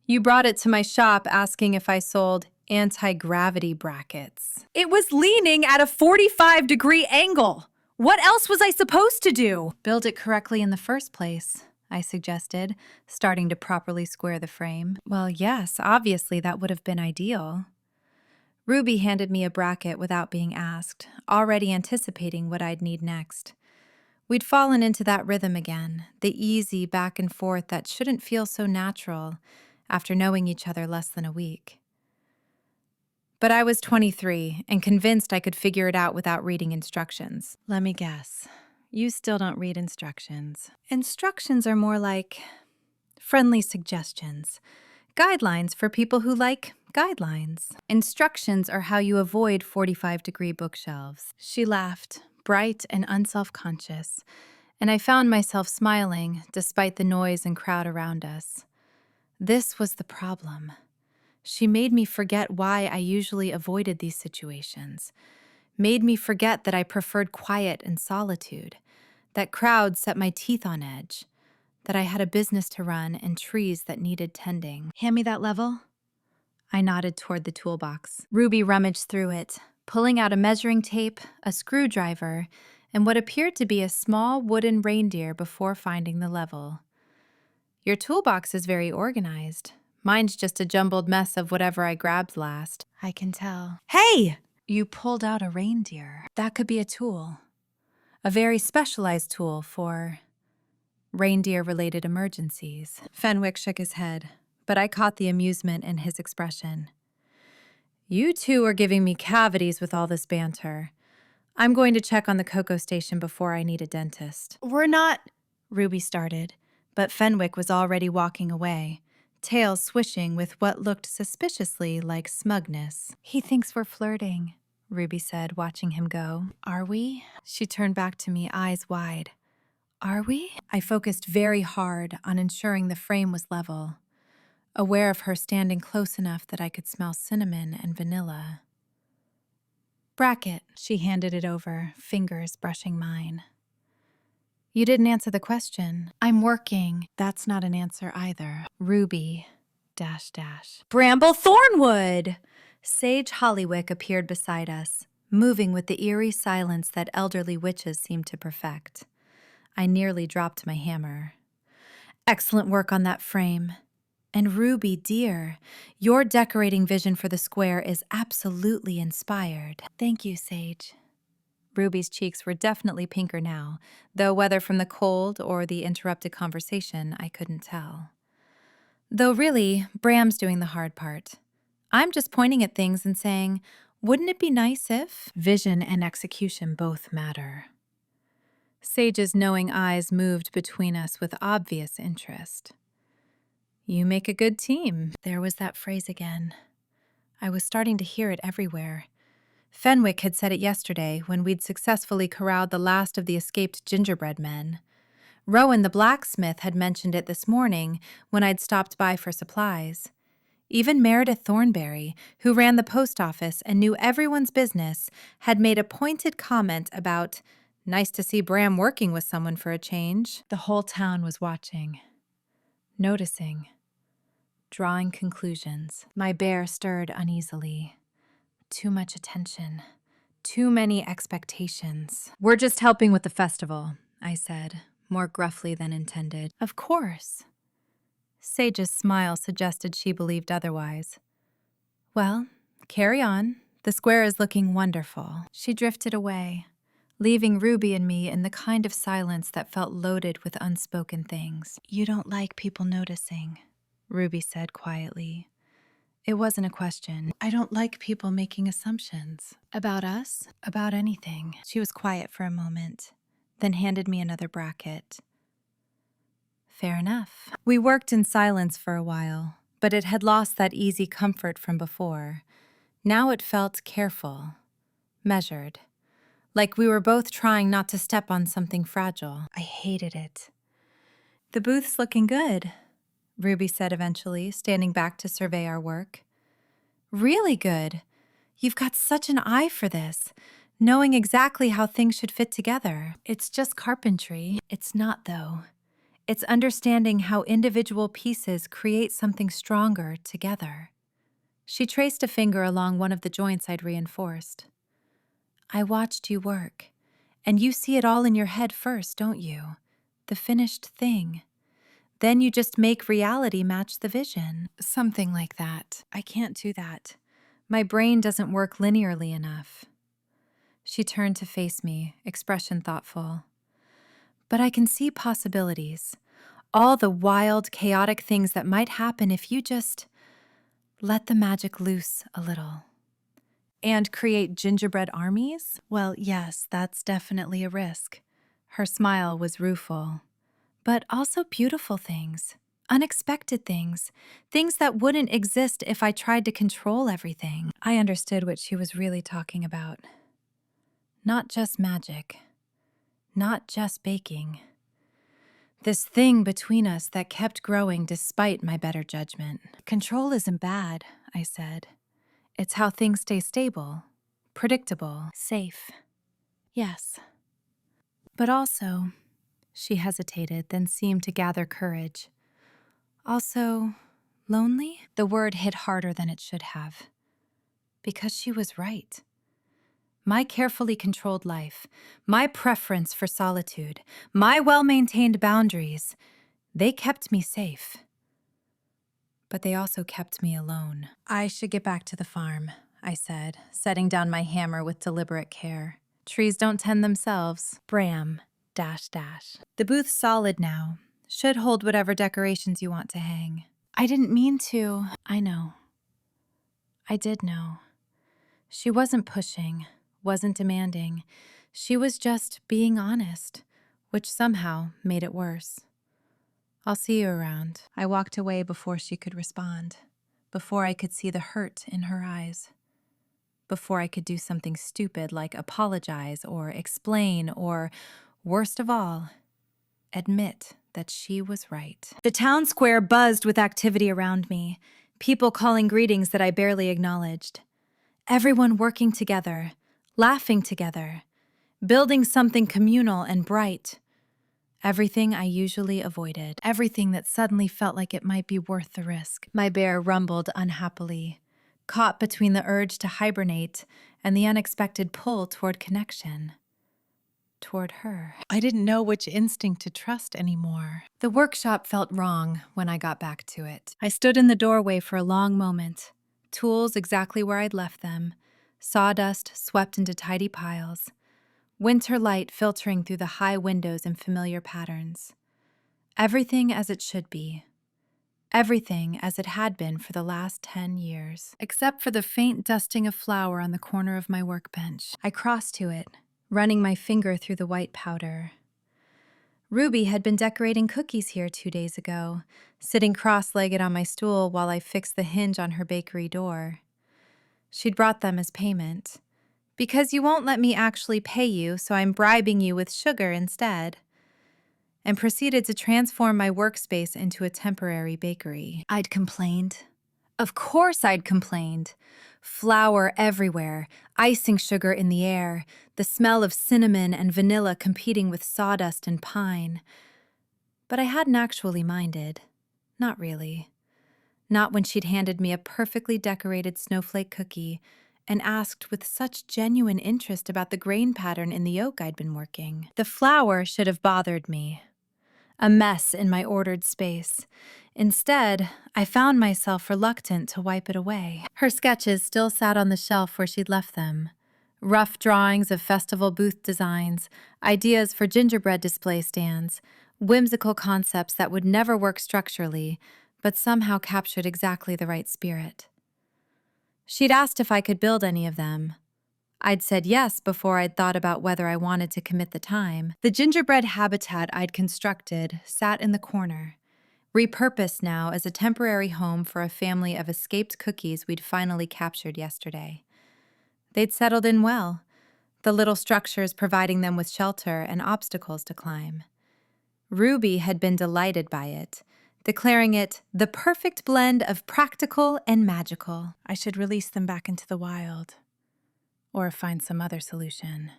You brought it to my shop asking if I sold anti-gravity brackets. It was leaning at a 45-degree angle. What else was I supposed to do? Build it correctly in the first place, I suggested, starting to properly square the frame. Well, yes, obviously that would have been ideal. Ruby handed me a bracket without being asked, already anticipating what I'd need next. We'd fallen into that rhythm again, the easy back and forth that shouldn't feel so natural after knowing each other less than a week. But I was 23 and convinced I could figure it out without reading instructions. Let me guess. You still don't read instructions. Instructions are more like friendly suggestions, guidelines for people who like guidelines. Instructions are how you avoid 45-degree bookshelves. She laughed, bright and unself-conscious, and I found myself smiling despite the noise and crowd around us. This was the problem. She made me forget why I usually avoided these situations, made me forget that I preferred quiet and solitude, that crowds set my teeth on edge, that I had a business to run and trees that needed tending. Hand me that level? I nodded toward the toolbox. Ruby rummaged through it, pulling out a measuring tape, a screwdriver, and what appeared to be a small wooden reindeer before finding the level. Your toolbox is very organized. Mine's just a jumbled mess of whatever I grabbed last. I can tell. Hey! You pulled out a reindeer. That could be a tool. A very specialized tool for reindeer-related emergencies. Fenwick shook his head, but I caught the amusement in his expression. You two are giving me cavities with all this banter. I'm going to check on the cocoa station before I need a dentist. We're not... Ruby started, but Fenwick was already walking away, tail swishing with what looked suspiciously like smugness. He thinks we're flirting, Ruby said, watching him go. Are we? She turned back to me, eyes wide. Are we? I focused very hard on ensuring the frame was level, aware of her standing close enough that I could smell cinnamon and vanilla. Bracket, she handed it over, fingers brushing mine. You didn't answer the question. I'm working. That's not an answer either. Ruby, .. Bramble Thornwood! Sage Hollywick appeared beside us, moving with the eerie silence that elderly witches seem to perfect. I nearly dropped my hammer. Excellent work on that frame. And Ruby, dear, your decorating vision for the square is absolutely inspired. Thank you, Sage. Ruby's cheeks were definitely pinker now, though whether from the cold or the interrupted conversation, I couldn't tell. Though really, Bram's doing the hard part. I'm just pointing at things and saying, wouldn't it be nice if? Vision and execution both matter. Sage's knowing eyes moved between us with obvious interest. You make a good team. There was that phrase again. I was starting to hear it everywhere. Fenwick had said it yesterday when we'd successfully corralled the last of the escaped gingerbread men. Rowan the blacksmith had mentioned it this morning when I'd stopped by for supplies. Even Meredith Thornberry, who ran the post office and knew everyone's business, had made a pointed comment about, nice to see Bram working with someone for a change. The whole town was watching, noticing, drawing conclusions. My bear stirred uneasily. Too much attention. Too many expectations. We're just helping with the festival, I said, more gruffly than intended. Of course. Sage's smile suggested she believed otherwise. Well, carry on. The square is looking wonderful. She drifted away, leaving Ruby and me in the kind of silence that felt loaded with unspoken things. You don't like people noticing, Ruby said quietly. It wasn't a question. I don't like people making assumptions. About us? About anything. She was quiet for a moment, then handed me another bracket. Fair enough. We worked in silence for a while, but it had lost that easy comfort from before. Now it felt careful, measured, like we were both trying not to step on something fragile. I hated it. The booth's looking good, Ruby said eventually, standing back to survey our work. Really good. You've got such an eye for this, knowing exactly how things should fit together. It's just carpentry. It's not, though. It's understanding how individual pieces create something stronger together. She traced a finger along one of the joints I'd reinforced. I watched you work, and you see it all in your head first, don't you? The finished thing. Then you just make reality match the vision. Something like that. I can't do that. My brain doesn't work linearly enough. She turned to face me, expression thoughtful. But I can see possibilities. All the wild, chaotic things that might happen if you just let the magic loose a little. And create gingerbread armies? Well, yes, that's definitely a risk. Her smile was rueful. But also beautiful things, unexpected things, things that wouldn't exist if I tried to control everything. I understood what she was really talking about. Not just magic, not just baking. This thing between us that kept growing despite my better judgment. Control isn't bad, I said. It's how things stay stable, predictable, safe. Yes. But also, she hesitated, then seemed to gather courage. Also, lonely? The word hit harder than it should have. Because she was right. My carefully controlled life, my preference for solitude, my well-maintained boundaries, they kept me safe. But they also kept me alone. I should get back to the farm, I said, setting down my hammer with deliberate care. Trees don't tend themselves. Bram, .. The booth's solid now. Should hold whatever decorations you want to hang. I didn't mean to. I know. I did know. She wasn't pushing, wasn't demanding. She was just being honest, which somehow made it worse. I'll see you around. I walked away before she could respond, before I could see the hurt in her eyes, before I could do something stupid like apologize or explain or, worst of all, admit that she was right. The town square buzzed with activity around me, people calling greetings that I barely acknowledged. Everyone working together, laughing together, building something communal and bright. Everything I usually avoided, everything that suddenly felt like it might be worth the risk. My bear rumbled unhappily, caught between the urge to hibernate and the unexpected pull toward connection. toward her. I didn't know which instinct to trust anymore. The workshop felt wrong when I got back to it. I stood in the doorway for a long moment, tools exactly where I'd left them, sawdust swept into tidy piles, winter light filtering through the high windows in familiar patterns. Everything as it should be. Everything as it had been for the last 10 years, except for the faint dusting of flour on the corner of my workbench. I crossed to it, running my finger through the white powder. Ruby had been decorating cookies here 2 days ago, sitting cross-legged on my stool while I fixed the hinge on her bakery door. She'd brought them as payment. Because you won't let me actually pay you, so I'm bribing you with sugar instead. And proceeded to transform my workspace into a temporary bakery. I'd complained. Of course I'd complained. Flour everywhere, icing sugar in the air, the smell of cinnamon and vanilla competing with sawdust and pine. But I hadn't actually minded. Not really. Not when she'd handed me a perfectly decorated snowflake cookie and asked with such genuine interest about the grain pattern in the oak I'd been working. The flour should have bothered me. A mess in my ordered space. Instead, I found myself reluctant to wipe it away. Her sketches still sat on the shelf where she'd left them. Rough drawings of festival booth designs, ideas for gingerbread display stands, whimsical concepts that would never work structurally, but somehow captured exactly the right spirit. She'd asked if I could build any of them. I'd said yes before I'd thought about whether I wanted to commit the time. The gingerbread habitat I'd constructed sat in the corner, repurposed now as a temporary home for a family of escaped cookies we'd finally captured yesterday. They'd settled in well, the little structures providing them with shelter and obstacles to climb. Ruby had been delighted by it, declaring it the perfect blend of practical and magical. I should release them back into the wild. Or find some other solution.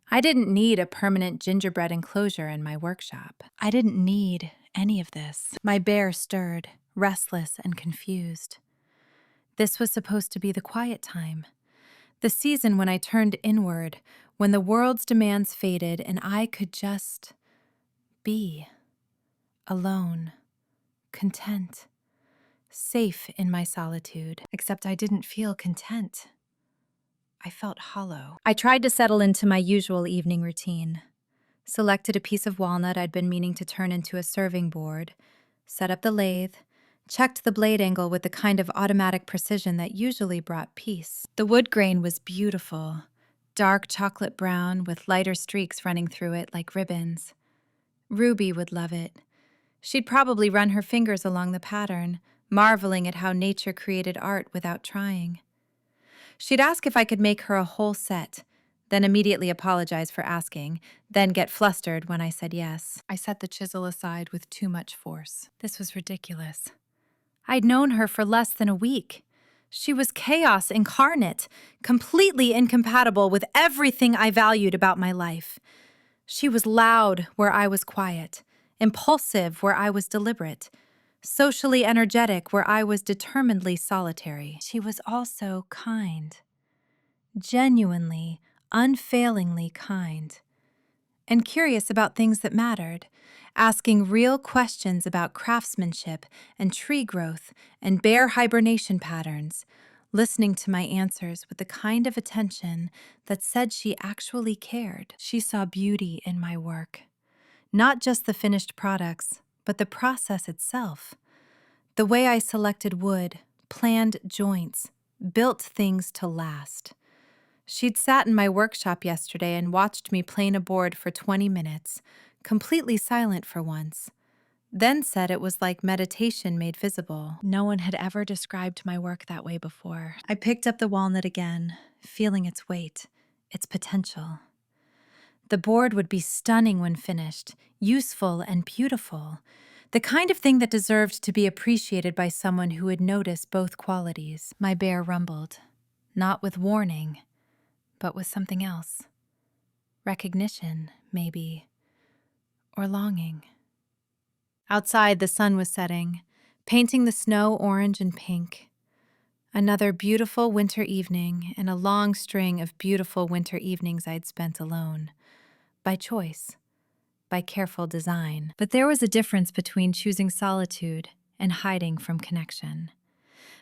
I didn't need a permanent gingerbread enclosure in my workshop. I didn't need any of this. My bear stirred, restless and confused. This was supposed to be the quiet time, the season when I turned inward, when the world's demands faded and I could just be. Alone, content, safe in my solitude. Except I didn't feel content. I felt hollow. I tried to settle into my usual evening routine. Selected a piece of walnut I'd been meaning to turn into a serving board, set up the lathe, checked the blade angle with the kind of automatic precision that usually brought peace. The wood grain was beautiful, dark chocolate brown with lighter streaks running through it like ribbons. Ruby would love it. She'd probably run her fingers along the pattern, marveling at how nature created art without trying. She'd ask if I could make her a whole set, then immediately apologize for asking, then get flustered when I said yes. I set the chisel aside with too much force. This was ridiculous. I'd known her for less than a week. She was chaos incarnate, completely incompatible with everything I valued about my life. She was loud where I was quiet, impulsive where I was deliberate, socially energetic where I was determinedly solitary. She was also kind. Genuinely, unfailingly kind. And curious about things that mattered, asking real questions about craftsmanship and tree growth and bear hibernation patterns, listening to my answers with the kind of attention that said she actually cared. She saw beauty in my work. Not just the finished products, but the process itself. The way I selected wood, planned joints, built things to last. She'd sat in my workshop yesterday and watched me plane a board for 20 minutes, completely silent for once. Then said it was like meditation made visible. No one had ever described my work that way before. I picked up the walnut again, feeling its weight, its potential. The board would be stunning when finished, useful and beautiful, the kind of thing that deserved to be appreciated by someone who would notice both qualities. My bear rumbled, not with warning, but with something else. Recognition, maybe, or longing. Outside, the sun was setting, painting the snow orange and pink. Another beautiful winter evening and a long string of beautiful winter evenings I'd spent alone. by choice, by careful design. But there was a difference between choosing solitude and hiding from connection,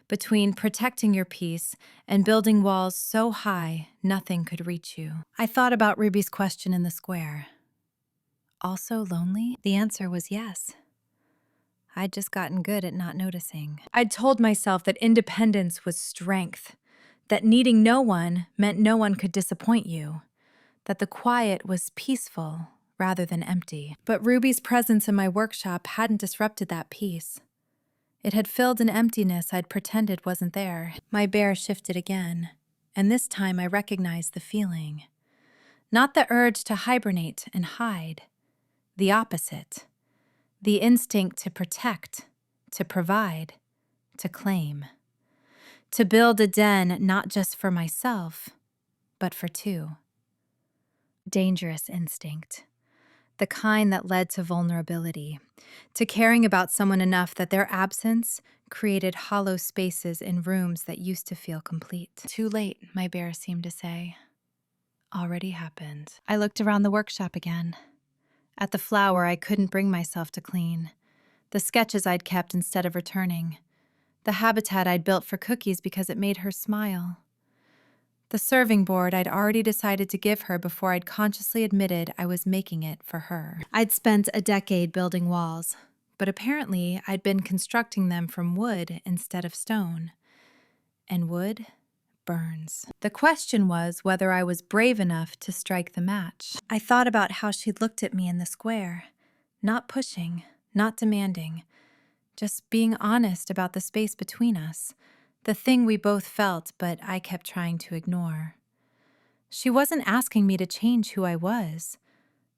between protecting your peace and building walls so high nothing could reach you. I thought about Ruby's question in the square. Also lonely? The answer was yes. I'd just gotten good at not noticing. I'd told myself that independence was strength, that needing no one meant no one could disappoint you, that the quiet was peaceful rather than empty. But Ruby's presence in my workshop hadn't disrupted that peace. It had filled an emptiness I'd pretended wasn't there. My bear shifted again, and this time I recognized the feeling. Not the urge to hibernate and hide, the opposite. The instinct to protect, to provide, to claim. To build a den not just for myself, but for two. Dangerous instinct. The kind that led to vulnerability, to caring about someone enough that their absence created hollow spaces in rooms that used to feel complete. Too late, my bear seemed to say. Already happened. I looked around the workshop again. At the flower I couldn't bring myself to clean, the sketches I'd kept instead of returning, the habitat I'd built for Cookies because it made her smile, the serving board I'd already decided to give her before I'd consciously admitted I was making it for her. I'd spent a decade building walls, but apparently I'd been constructing them from wood instead of stone. And wood burns. The question was whether I was brave enough to strike the match. I thought about how she'd looked at me in the square, not pushing, not demanding, just being honest about the space between us, the thing we both felt but I kept trying to ignore. She wasn't asking me to change who I was.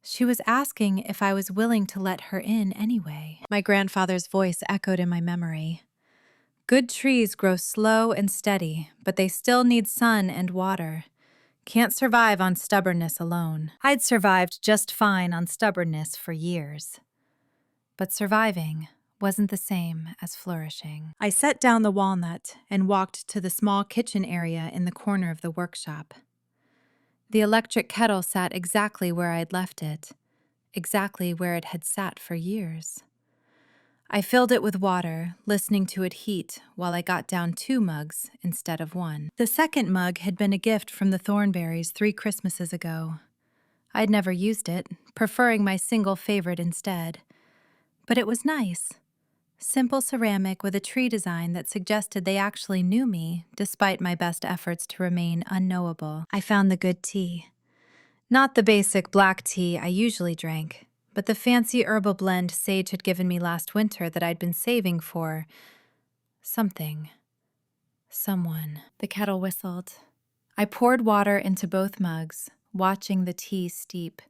She was asking if I was willing to let her in anyway. My grandfather's voice echoed in my memory. Good trees grow slow and steady, but they still need sun and water. Can't survive on stubbornness alone. I'd survived just fine on stubbornness for years. But surviving wasn't the same as flourishing. I set down the walnut and walked to the small kitchen area in the corner of the workshop. The electric kettle sat exactly where I'd left it, exactly where it had sat for years. I filled it with water, listening to it heat while I got down 2 mugs instead of 1. The second mug had been a gift from the Thornberrys 3 Christmases ago. I'd never used it, preferring my single favorite instead. But it was nice. Simple ceramic with a tree design that suggested they actually knew me, despite my best efforts to remain unknowable. I found the good tea. Not the basic black tea I usually drank, but the fancy herbal blend Sage had given me last winter that I'd been saving for something. Someone. The kettle whistled. I poured water into both mugs, watching the tea steep,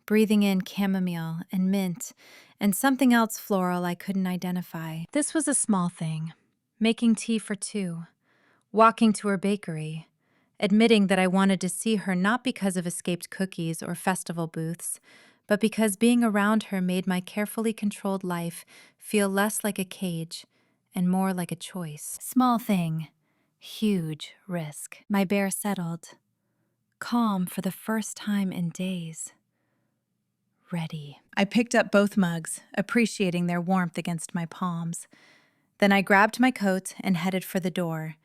breathing in chamomile and mint and something else floral I couldn't identify. This was a small thing. Making tea for 2. Walking to her bakery. Admitting that I wanted to see her not because of escaped cookies or festival booths, but because being around her made my carefully controlled life feel less like a cage and more like a choice. Small thing, huge risk. My bear settled, calm for the first time in days. Ready. I picked up both mugs, appreciating their warmth against my palms. Then I grabbed my coat and headed for the door,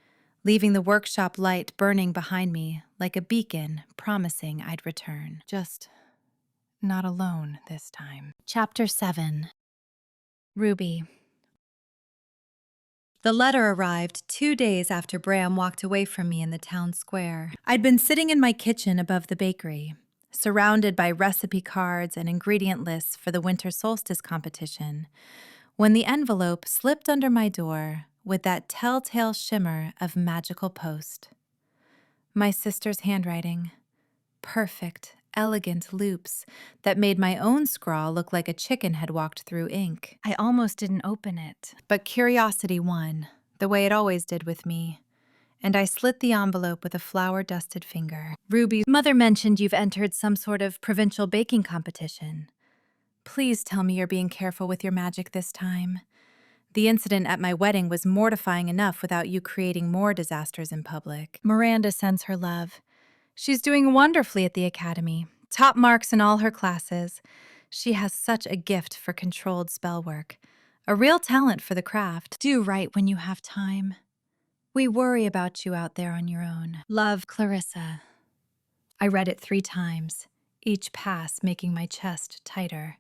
leaving the workshop light burning behind me like a beacon promising I'd return. Just not alone this time. Chapter 7. Ruby. The letter arrived 2 days after Bram walked away from me in the town square. I'd been sitting in my kitchen above the bakery, surrounded by recipe cards and ingredient lists for the Winter Solstice competition, when the envelope slipped under my door with that telltale shimmer of magical post. My sister's handwriting. Perfect, elegant loops that made my own scrawl look like a chicken had walked through ink. I almost didn't open it, but curiosity won, the way it always did with me, and I slit the envelope with a flour-dusted finger. Ruby's mother mentioned you've entered some sort of provincial baking competition. Please tell me you're being careful with your magic this time. The incident at my wedding was mortifying enough without you creating more disasters in public. Miranda sends her love. She's doing wonderfully at the academy, Top marks in all her classes. She has such a gift for controlled spell work. A real talent for the craft. Do write when you have time. We worry about you out there on your own. Love, Clarissa. I read it 3 times, each pass making my chest tighter.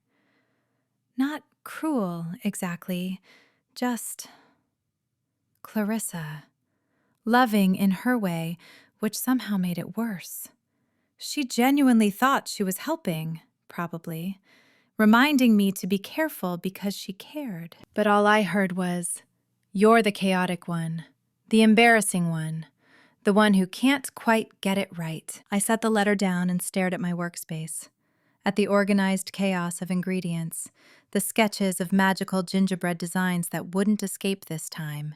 Not cruel, exactly, just Clarissa. Loving in her way, which somehow made it worse. She genuinely thought she was helping, probably, reminding me to be careful because she cared. But all I heard was, "You're the chaotic one, the embarrassing one, the one who can't quite get it right." I set the letter down and stared at my workspace, at the organized chaos of ingredients, the sketches of magical gingerbread designs that wouldn't escape this time,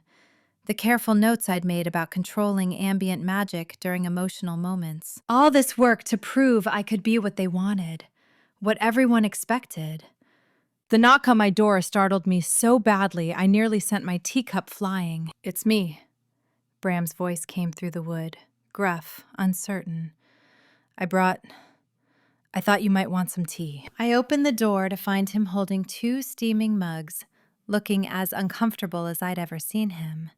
the careful notes I'd made about controlling ambient magic during emotional moments. All this work to prove I could be what they wanted, what everyone expected. The knock on my door startled me so badly I nearly sent my teacup flying. "It's me." Bram's voice came through the wood, gruff, uncertain. I thought you might want some tea." I opened the door to find him holding 2 steaming mugs, looking as uncomfortable as I'd ever seen him,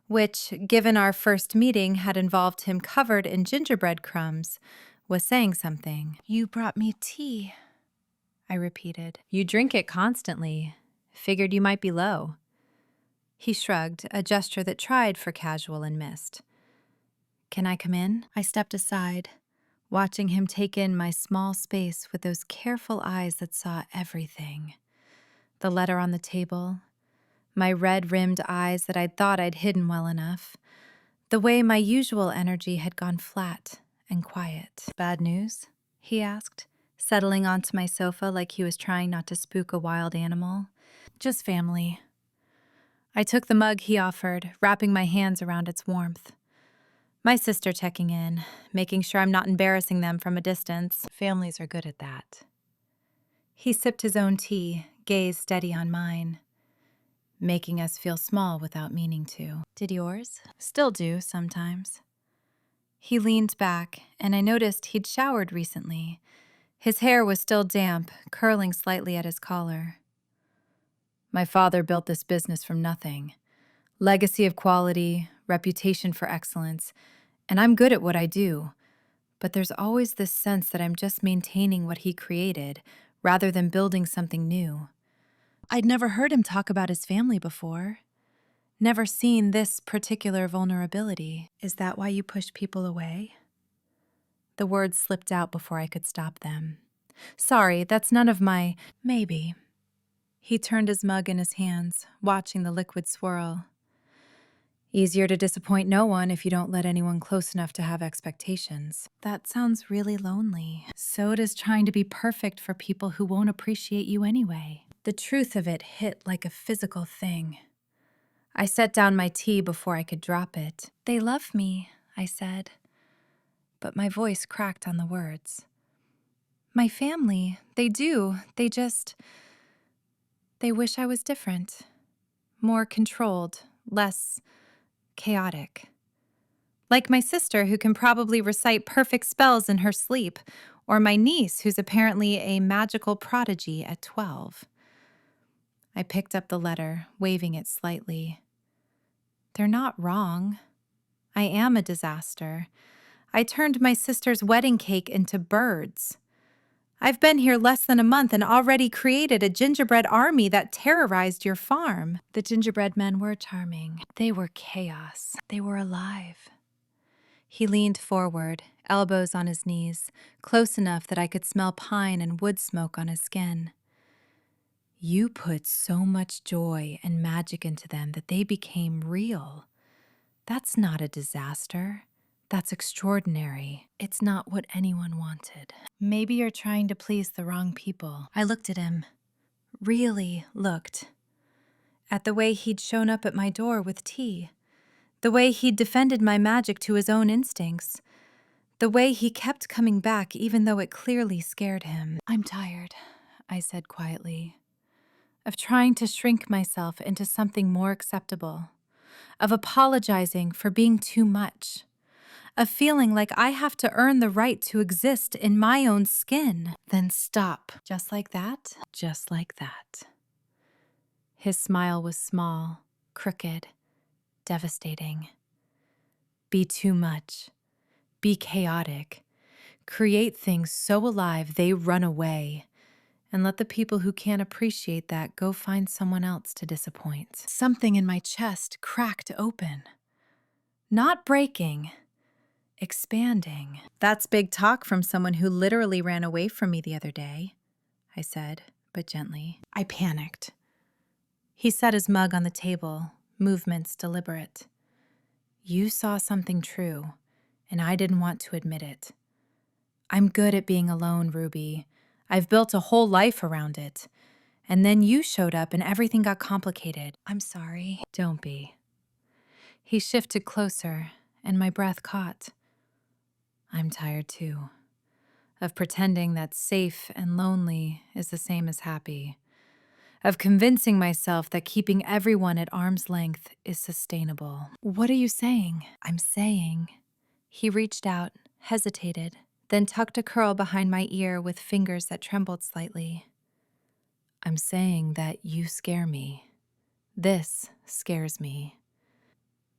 which, given our first meeting had involved him covered in gingerbread crumbs, was saying something. "You brought me tea," I repeated. "You drink it constantly. Figured you might be low." He shrugged, a gesture that tried for casual and missed. "Can I come in?" I stepped aside, watching him take in my small space with those careful eyes that saw everything. The letter on the table, my red-rimmed eyes that I'd thought I'd hidden well enough, the way my usual energy had gone flat and quiet. "Bad news?" he asked, settling onto my sofa like he was trying not to spook a wild animal. "Just family." I took the mug he offered, wrapping my hands around its warmth. My sister checking in, making sure I'm not embarrassing them from a distance. Families are good at that. He sipped his own tea, gaze steady on mine, making us feel small without meaning to. "Did yours?" "Still do, sometimes." He leaned back, and I noticed he'd showered recently. His hair was still damp, curling slightly at his collar. "My father built this business from nothing. Legacy of quality, reputation for excellence, and I'm good at what I do. But there's always this sense that I'm just maintaining what he created, rather than building something new." I'd never heard him talk about his family before. Never seen this particular vulnerability. "Is that why you push people away?" The words slipped out before I could stop them. "Sorry, that's none of my..." "Maybe." He turned his mug in his hands, watching the liquid swirl. "Easier to disappoint no one if you don't let anyone close enough to have expectations." That sounds really lonely. So does trying to be perfect for people who won't appreciate you anyway. The truth of it hit like a physical thing. I set down my tea before I could drop it. "They love me," I said. But my voice cracked on the words. "My family, they do. They wish I was different. More controlled, less chaotic. Like my sister, who can probably recite perfect spells in her sleep, or my niece, who's apparently a magical prodigy at 12. I picked up the letter, waving it slightly. They're not wrong. I am a disaster. I turned my sister's wedding cake into birds. I've been here less than a month and already created a gingerbread army that terrorized your farm." The gingerbread men were charming. They were chaos. They were alive. He leaned forward, elbows on his knees, close enough that I could smell pine and wood smoke on his skin. "You put so much joy and magic into them that they became real. That's not a disaster. That's extraordinary. It's not what anyone wanted. Maybe you're trying to please the wrong people." I looked at him. Really looked. At the way he'd shown up at my door with tea. The way he'd defended my magic to his own instincts. The way he kept coming back even though it clearly scared him. "I'm tired," I said quietly, "of trying to shrink myself into something more acceptable, of apologizing for being too much, a feeling like I have to earn the right to exist in my own skin. Then stop. Just like that? Just like that. His smile was small, crooked, devastating. Be too much. Be chaotic. Create things so alive they run away. And let the people who can't appreciate that go find someone else to disappoint. Something in my chest cracked open. Not breaking, expanding. That's big talk from someone who literally ran away from me the other day, I said, but gently. I panicked. He set his mug on the table, movements deliberate. You saw something true, and I didn't want to admit it. I'm good at being alone, Ruby. I've built a whole life around it. And then you showed up and everything got complicated. I'm sorry. Don't be. He shifted closer, and my breath caught. I'm tired too, of pretending that safe and lonely is the same as happy, of convincing myself that keeping everyone at arm's length is sustainable. What are you saying? I'm saying. He reached out, hesitated, then tucked a curl behind my ear with fingers that trembled slightly. I'm saying that you scare me. This scares me.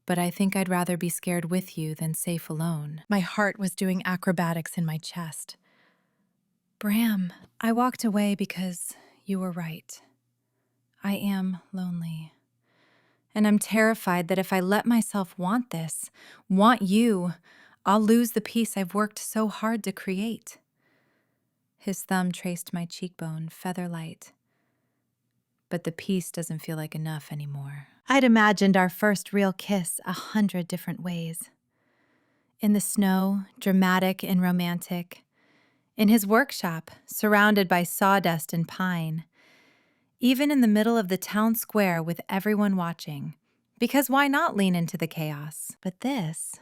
But I think I'd rather be scared with you than safe alone. My heart was doing acrobatics in my chest. Bram, I walked away because you were right. I am lonely. And I'm terrified that if I let myself want this, want you, I'll lose the peace I've worked so hard to create. His thumb traced my cheekbone, feather light. But the peace doesn't feel like enough anymore. I'd imagined our first real kiss 100 different ways. In the snow, dramatic and romantic. In his workshop, surrounded by sawdust and pine. Even in the middle of the town square with everyone watching. Because why not lean into the chaos? But this,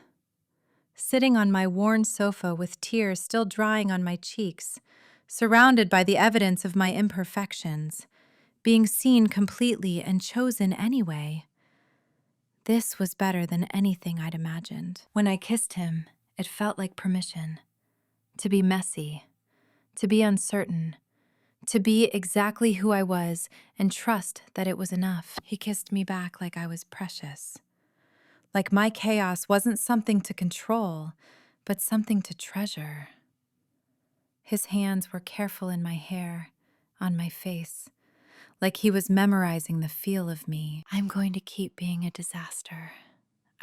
sitting on my worn sofa with tears still drying on my cheeks, surrounded by the evidence of my imperfections, being seen completely and chosen anyway. This was better than anything I'd imagined. When I kissed him, it felt like permission. To be messy, to be uncertain, to be exactly who I was and trust that it was enough. He kissed me back like I was precious. Like my chaos wasn't something to control, but something to treasure. His hands were careful in my hair, on my face, like he was memorizing the feel of me. I'm going to keep being a disaster,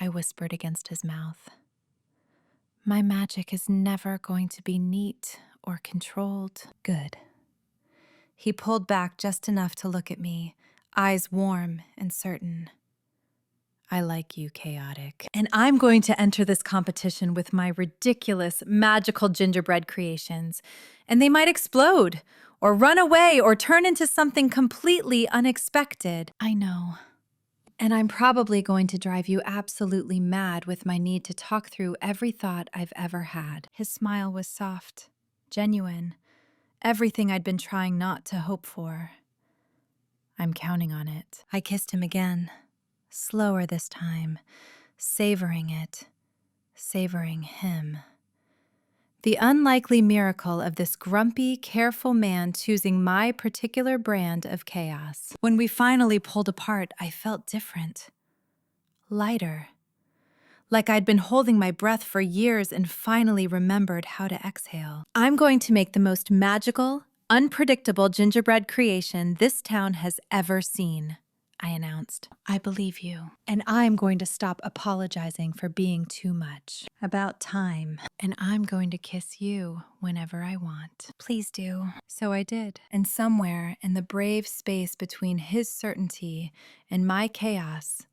I whispered against his mouth. My magic is never going to be neat or controlled. Good. He pulled back just enough to look at me, eyes warm and certain. I like you, chaotic. And I'm going to enter this competition with my ridiculous, magical gingerbread creations, and they might explode, or run away, or turn into something completely unexpected. I know. And I'm probably going to drive you absolutely mad with my need to talk through every thought I've ever had. His smile was soft, genuine, everything I'd been trying not to hope for. I'm counting on it. I kissed him again. Slower this time, savoring it, savoring him. The unlikely miracle of this grumpy, careful man choosing my particular brand of chaos. When we finally pulled apart, I felt different. Lighter. Like I'd been holding my breath for years and finally remembered how to exhale. I'm going to make the most magical, unpredictable gingerbread creation this town has ever seen, I announced. I believe you. And I'm going to stop apologizing for being too much. About time. And I'm going to kiss you whenever I want. Please do. So I did. And somewhere in the brave space between his certainty and my chaos,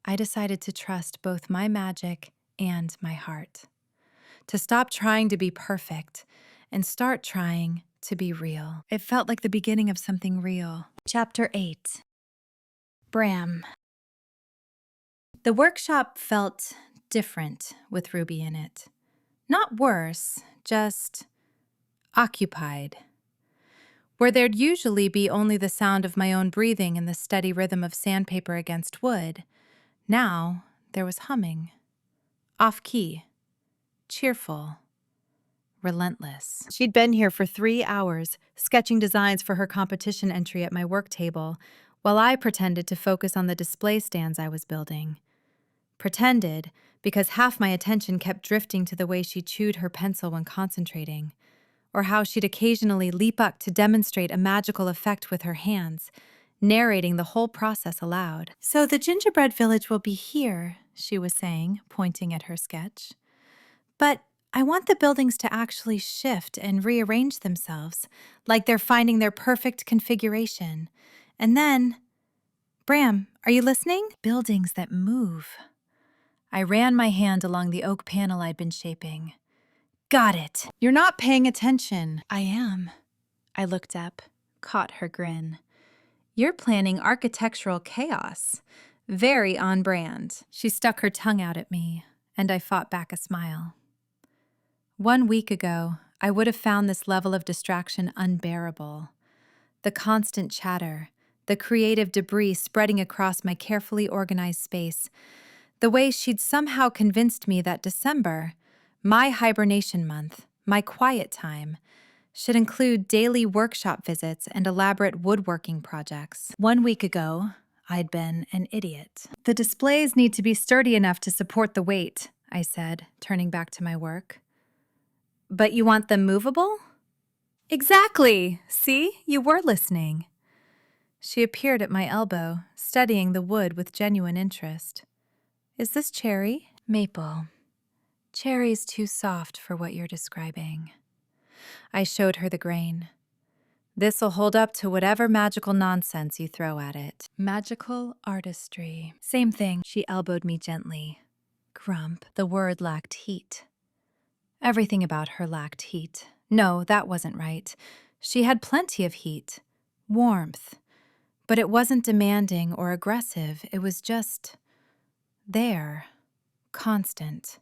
I decided to trust both my magic and my heart. To stop trying to be perfect and start trying to be real. It felt like the beginning of something real. Chapter 8. Bram. The workshop felt different with Ruby in it. Not worse, just occupied. Where there'd usually be only the sound of my own breathing and the steady rhythm of sandpaper against wood, now there was humming. Off-key, cheerful, relentless. She'd been here for 3 hours, sketching designs for her competition entry at my work table, while I pretended to focus on the display stands I was building. Pretended, because half my attention kept drifting to the way she chewed her pencil when concentrating, or how she'd occasionally leap up to demonstrate a magical effect with her hands, narrating the whole process aloud. "So the gingerbread village will be here," she was saying, pointing at her sketch. "But I want the buildings to actually shift and rearrange themselves, like they're finding their perfect configuration. And then, Bram, are you listening? Buildings that move." I ran my hand along the oak panel I'd been shaping. "Got it. You're not paying attention." "I am." I looked up, caught her grin. "You're planning architectural chaos. Very on brand." She stuck her tongue out at me, and I fought back a smile. 1 week ago, I would have found this level of distraction unbearable. The constant chatter, the creative debris spreading across my carefully organized space, the way she'd somehow convinced me that December, my hibernation month, my quiet time, should include daily workshop visits and elaborate woodworking projects. 1 week ago, I'd been an idiot. "The displays need to be sturdy enough to support the weight," I said, turning back to my work. "But you want them movable?" "Exactly! See, you were listening." She appeared at my elbow, studying the wood with genuine interest. "Is this cherry?" "Maple. Cherry's too soft for what you're describing." I showed her the grain. "This'll hold up to whatever magical nonsense you throw at it." "Magical artistry." "Same thing." She elbowed me gently. Grump. The word lacked heat. Everything about her lacked heat. No, that wasn't right. She had plenty of heat. Warmth. But it wasn't demanding or aggressive. It was just there. Constant.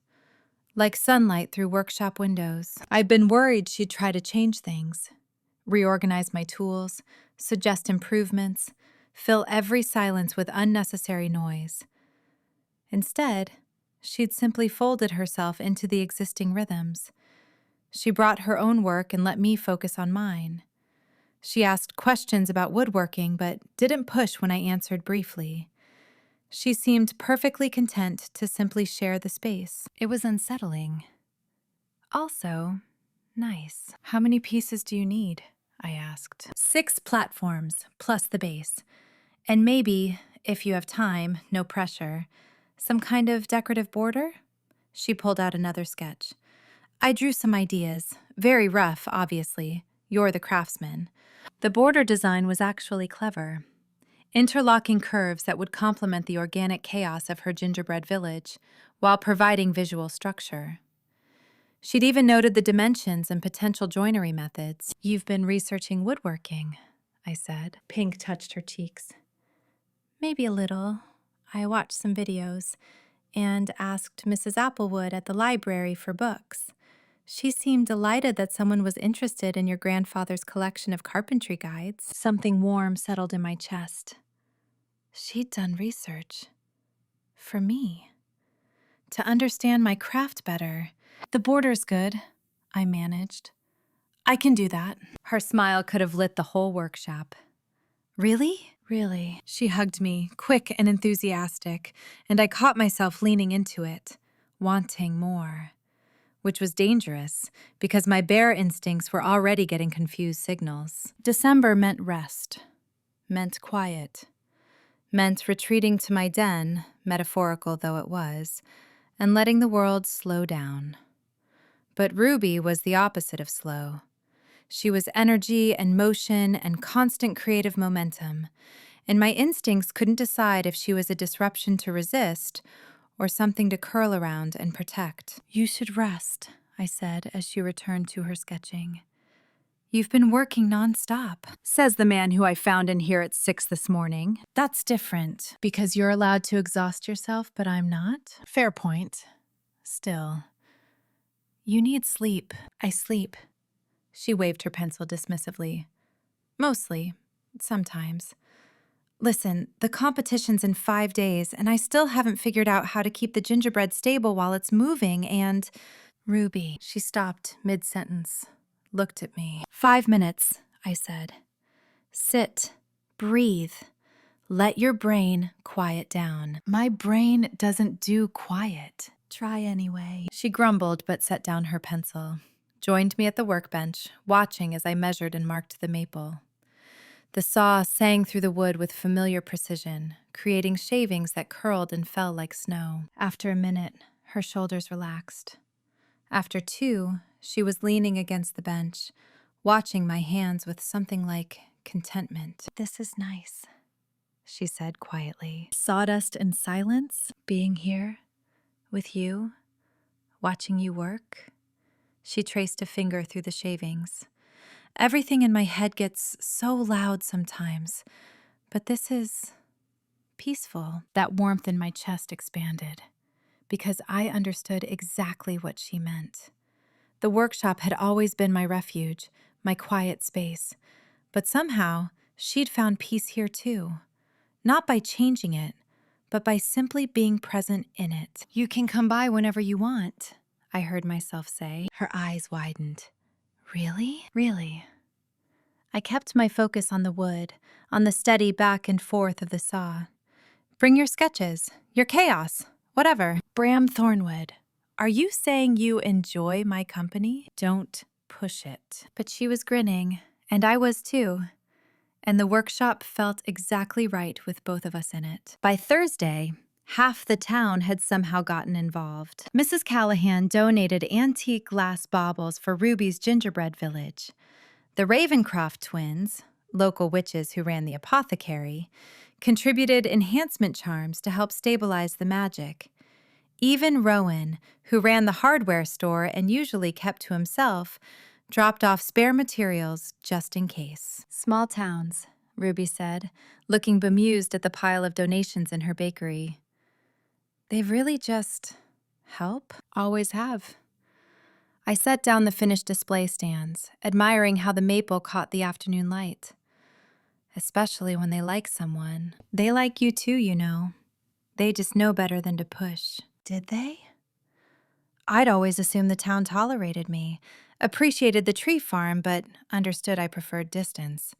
Like sunlight through workshop windows. I'd been worried she'd try to change things. Reorganize my tools, suggest improvements, fill every silence with unnecessary noise. Instead, she'd simply folded herself into the existing rhythms. She brought her own work and let me focus on mine. She asked questions about woodworking, but didn't push when I answered briefly. She seemed perfectly content to simply share the space. It was unsettling. Also, nice. "How many pieces do you need?" I asked. 6 platforms, plus the base. And maybe, if you have time, no pressure, some kind of decorative border? She pulled out another sketch. I drew some ideas. Very rough, obviously. You're the craftsman. The border design was actually clever. Interlocking curves that would complement the organic chaos of her gingerbread village, while providing visual structure. She'd even noted the dimensions and potential joinery methods. "You've been researching woodworking," I said. Pink touched her cheeks. "Maybe a little. I watched some videos and asked Mrs. Applewood at the library for books. She seemed delighted that someone was interested in your grandfather's collection of carpentry guides." Something warm settled in my chest. She'd done research. For me. To understand my craft better. "The border's good," I managed. "I can do that." Her smile could have lit the whole workshop. "Really?" "Really." She hugged me, quick and enthusiastic, and I caught myself leaning into it, wanting more. Which was dangerous, because my bear instincts were already getting confused signals. December meant rest. Meant quiet. Meant retreating to my den, metaphorical though it was, and letting the world slow down. But Ruby was the opposite of slow. She was energy and motion and constant creative momentum, and my instincts couldn't decide if she was a disruption to resist or something to curl around and protect. "You should rest," I said as she returned to her sketching. "You've been working nonstop," says the man who I found in here at 6 this morning. "That's different, because you're allowed to exhaust yourself, but I'm not." Fair point. Still. "You need sleep." "I sleep." She waved her pencil dismissively. "Mostly. Sometimes. Listen, the competition's in 5 days, and I still haven't figured out how to keep the gingerbread stable while it's moving, and..." Ruby. She stopped mid-sentence, looked at me. 5 minutes, I said. Sit, breathe, let your brain quiet down. My brain doesn't do quiet. Try anyway. She grumbled but set down her pencil, joined me at the workbench, watching as I measured and marked the maple. The saw sang through the wood with familiar precision, creating shavings that curled and fell like snow. After a minute, her shoulders relaxed. After 2, she was leaning against the bench, watching my hands with something like contentment. This is nice, she said quietly. Sawdust and silence, being here, with you, watching you work. She traced a finger through the shavings. Everything in my head gets so loud sometimes, but this is peaceful. That warmth in my chest expanded, because I understood exactly what she meant. The workshop had always been my refuge, my quiet space, but somehow she'd found peace here too. Not by changing it, but by simply being present in it. You can come by whenever you want, I heard myself say. Her eyes widened. Really? Really. I kept my focus on the wood, on the steady back and forth of the saw. Bring your sketches, your chaos, whatever. Bram Thornwood, are you saying you enjoy my company? Don't push it. But she was grinning, and I was too. And the workshop felt exactly right with both of us in it. By Thursday, half the town had somehow gotten involved. Mrs. Callahan donated antique glass baubles for Ruby's gingerbread village. The Ravencroft twins, local witches who ran the apothecary, contributed enhancement charms to help stabilize the magic. Even Rowan, who ran the hardware store and usually kept to himself, dropped off spare materials just in case. Small towns, Ruby said, looking bemused at the pile of donations in her bakery. They've really just help? Always have. I set down the finished display stands, admiring how the maple caught the afternoon light. Especially when they like someone. They like you too, you know. They just know better than to push. Did they? I'd always assumed the town tolerated me, appreciated the tree farm, but understood I preferred distance.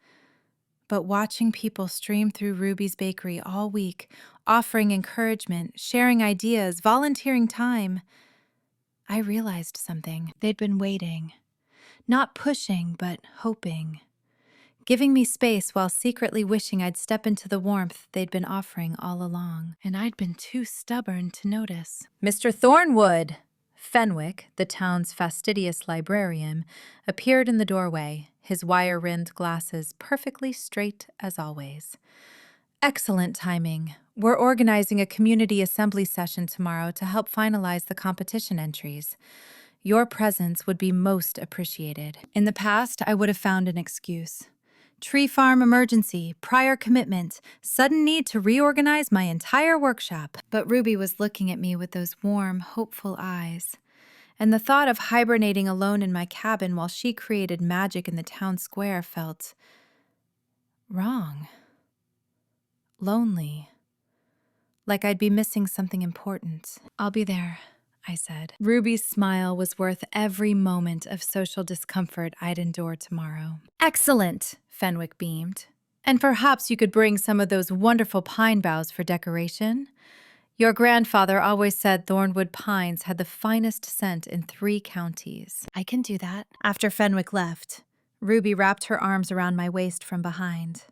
But watching people stream through Ruby's bakery all week, offering encouragement, sharing ideas, volunteering time, I realized something. They'd been waiting. Not pushing, but hoping. Giving me space while secretly wishing I'd step into the warmth they'd been offering all along. And I'd been too stubborn to notice. Mr. Thornwood! Fenwick, the town's fastidious librarian, appeared in the doorway, his wire-rimmed glasses perfectly straight as always. Excellent timing. We're organizing a community assembly session tomorrow to help finalize the competition entries. Your presence would be most appreciated. In the past, I would have found an excuse. Tree farm emergency, prior commitment, sudden need to reorganize my entire workshop. But Ruby was looking at me with those warm, hopeful eyes. And the thought of hibernating alone in my cabin while she created magic in the town square felt wrong. Lonely. Like I'd be missing something important. I'll be there, I said. Ruby's smile was worth every moment of social discomfort I'd endure tomorrow. Excellent, Fenwick beamed. And perhaps you could bring some of those wonderful pine boughs for decoration? Your grandfather always said Thornwood pines had the finest scent in 3 counties. I can do that. After Fenwick left, Ruby wrapped her arms around my waist from behind.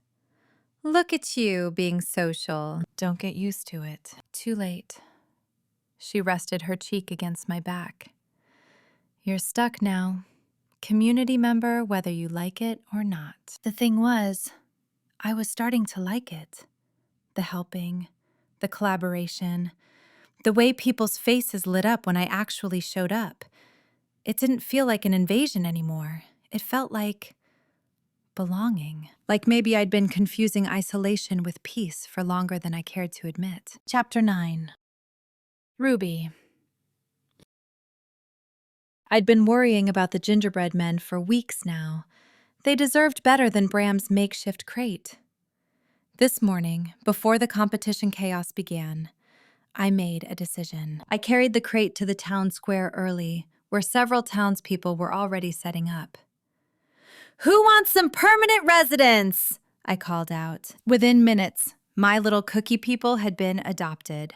Look at you being social. Don't get used to it. Too late. She rested her cheek against my back. You're stuck now. Community member, whether you like it or not. The thing was, I was starting to like it. The helping, the collaboration, the way people's faces lit up when I actually showed up. It didn't feel like an invasion anymore. It felt like belonging. Like maybe I'd been confusing isolation with peace for longer than I cared to admit. Chapter 9. Ruby. I'd been worrying about the gingerbread men for weeks now. They deserved better than Bram's makeshift crate. This morning, before the competition chaos began, I made a decision. I carried the crate to the town square early, where several townspeople were already setting up. "Who wants some permanent residence?" I called out. Within minutes, my little cookie people had been adopted.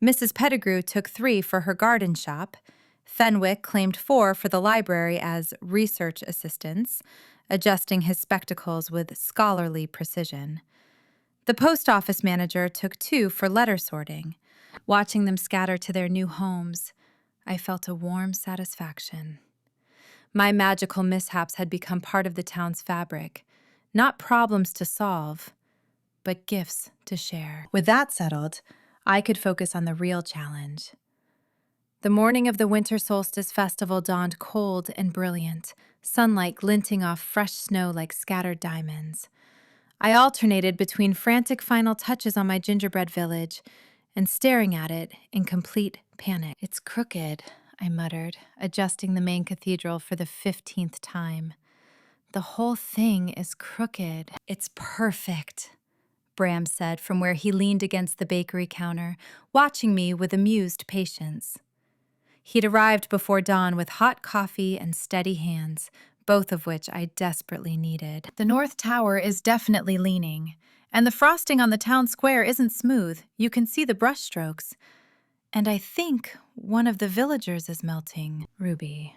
Mrs. Pettigrew took 3 for her garden shop. Fenwick claimed 4 for the library as research assistants, adjusting his spectacles with scholarly precision. The post office manager took 2 for letter sorting. Watching them scatter to their new homes, I felt a warm satisfaction. My magical mishaps had become part of the town's fabric, not problems to solve, but gifts to share. With that settled, I could focus on the real challenge. The morning of the Winter Solstice Festival dawned cold and brilliant, sunlight glinting off fresh snow like scattered diamonds. I alternated between frantic final touches on my gingerbread village and staring at it in complete panic. "It's crooked," I muttered, adjusting the main cathedral for the 15th time. "The whole thing is crooked." "It's perfect," Bram said from where he leaned against the bakery counter, watching me with amused patience. He'd arrived before dawn with hot coffee and steady hands, both of which I desperately needed. "The North Tower is definitely leaning, and the frosting on the town square isn't smooth. You can see the brushstrokes. And I think one of the villagers is melting." "Ruby."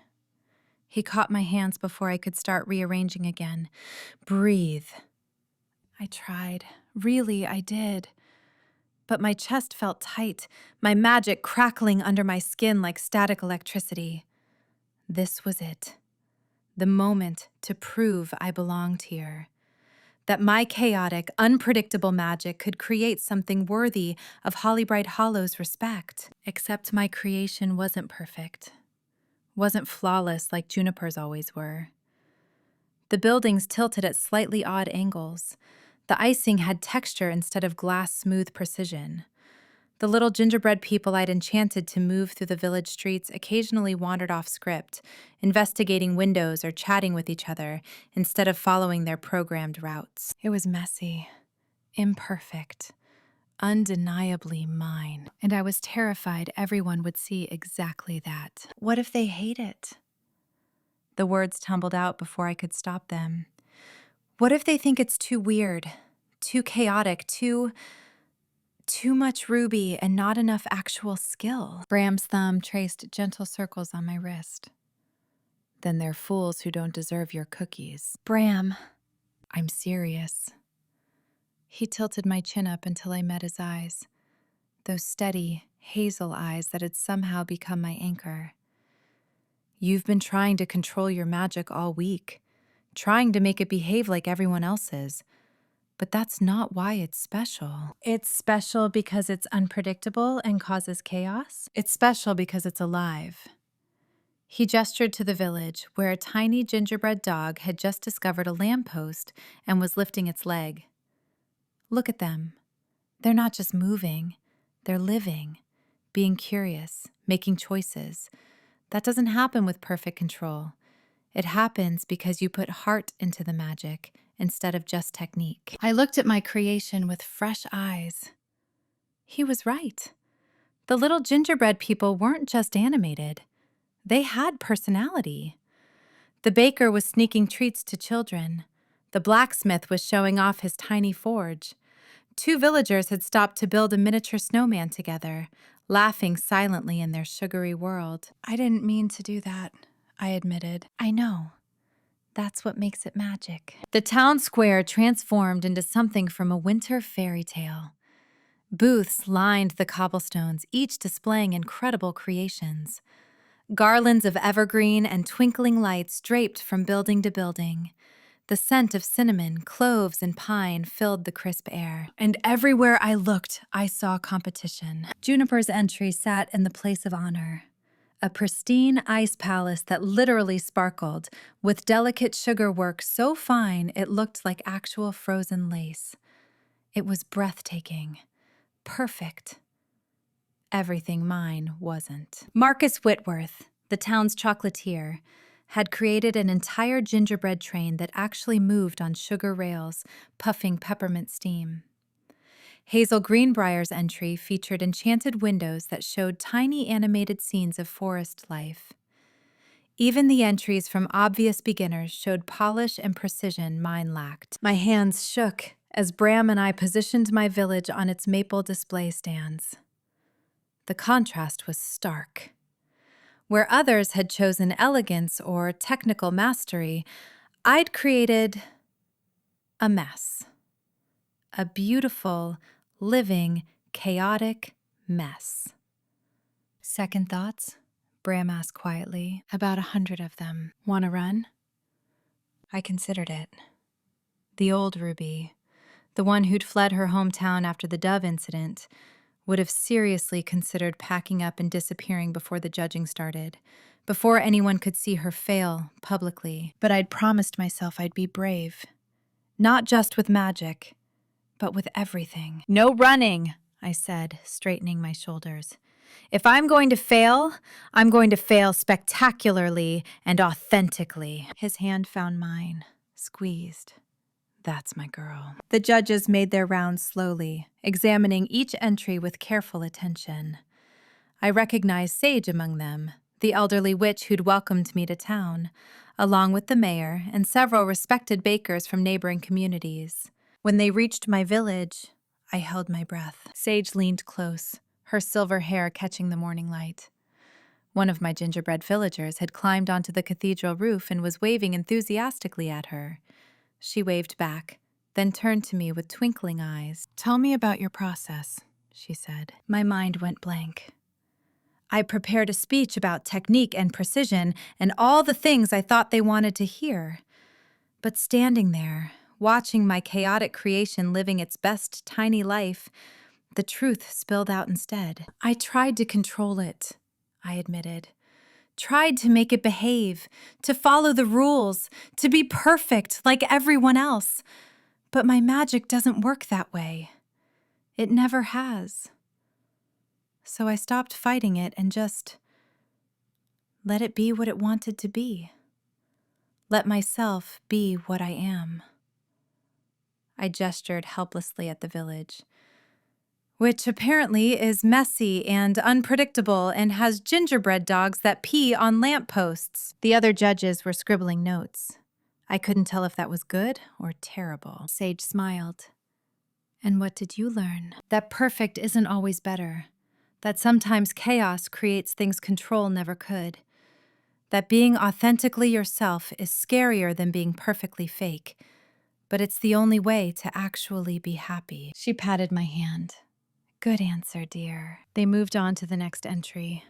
He caught my hands before I could start rearranging again. "Breathe." I tried. Really, I did. But my chest felt tight, my magic crackling under my skin like static electricity. This was it. The moment to prove I belonged here. That my chaotic, unpredictable magic could create something worthy of Hollybright Hollow's respect. Except my creation wasn't perfect. Wasn't flawless like Juniper's always were. The buildings tilted at slightly odd angles. The icing had texture instead of glass-smooth precision. The little gingerbread people I'd enchanted to move through the village streets occasionally wandered off script, investigating windows or chatting with each other instead of following their programmed routes. It was messy, imperfect, undeniably mine, and I was terrified everyone would see exactly that. What if they hate it? The words tumbled out before I could stop them. What if they think it's too weird, too chaotic, too much Ruby and not enough actual skill? Bram's thumb traced gentle circles on my wrist. Then they're fools who don't deserve your cookies. Bram, I'm serious. He tilted my chin up until I met his eyes, those steady, hazel eyes that had somehow become my anchor. You've been trying to control your magic all week, trying to make it behave like everyone else's. But that's not why it's special. It's special because it's unpredictable and causes chaos. It's special because it's alive. He gestured to the village, where a tiny gingerbread dog had just discovered a lamppost and was lifting its leg. Look at them. They're not just moving, they're living, being curious, making choices. That doesn't happen with perfect control. It happens because you put heart into the magic instead of just technique. I looked at my creation with fresh eyes. He was right. The little gingerbread people weren't just animated. They had personality. The baker was sneaking treats to children. The blacksmith was showing off his tiny forge. 2 villagers had stopped to build a miniature snowman together, laughing silently in their sugary world. I didn't mean to do that, I admitted. I know. That's what makes it magic. The town square transformed into something from a winter fairy tale. Booths lined the cobblestones, each displaying incredible creations. Garlands of evergreen and twinkling lights draped from building to building. The scent of cinnamon, cloves, and pine filled the crisp air. And everywhere I looked, I saw competition. Juniper's entry sat in the place of honor. A pristine ice palace that literally sparkled, with delicate sugar work so fine it looked like actual frozen lace. It was breathtaking. Perfect. Everything mine wasn't. Marcus Whitworth, the town's chocolatier, had created an entire gingerbread train that actually moved on sugar rails, puffing peppermint steam. Hazel Greenbrier's entry featured enchanted windows that showed tiny animated scenes of forest life. Even the entries from obvious beginners showed polish and precision mine lacked. My hands shook as Bram and I positioned my village on its maple display stands. The contrast was stark. Where others had chosen elegance or technical mastery, I'd created a mess. A beautiful, living, chaotic mess. Second thoughts? Bram asked quietly. About 100 of them. Want to run? I considered it. The old Ruby, the one who'd fled her hometown after the Dove incident, would have seriously considered packing up and disappearing before the judging started, before anyone could see her fail publicly. But I'd promised myself I'd be brave. Not just with magic, but with everything. No running, I said, straightening my shoulders. If I'm going to fail, I'm going to fail spectacularly and authentically. His hand found mine, squeezed. That's my girl. The judges made their rounds slowly, examining each entry with careful attention. I recognized Sage among them, the elderly witch who'd welcomed me to town, along with the mayor and several respected bakers from neighboring communities. When they reached my village, I held my breath. Sage leaned close, her silver hair catching the morning light. One of my gingerbread villagers had climbed onto the cathedral roof and was waving enthusiastically at her. She waved back, then turned to me with twinkling eyes. "Tell me about your process," she said. My mind went blank. I prepared a speech about technique and precision and all the things I thought they wanted to hear. But standing there, watching my chaotic creation living its best tiny life, the truth spilled out instead. I tried to control it, I admitted. Tried to make it behave, to follow the rules, to be perfect like everyone else. But my magic doesn't work that way. It never has. So I stopped fighting it and just let it be what it wanted to be. Let myself be what I am. I gestured helplessly at the village, which apparently is messy and unpredictable and has gingerbread dogs that pee on lampposts. The other judges were scribbling notes. I couldn't tell if that was good or terrible. Sage smiled. "And what did you learn?" "That perfect isn't always better. That sometimes chaos creates things control never could. That being authentically yourself is scarier than being perfectly fake. But it's the only way to actually be happy." She patted my hand. "Good answer, dear." They moved on to the next entry.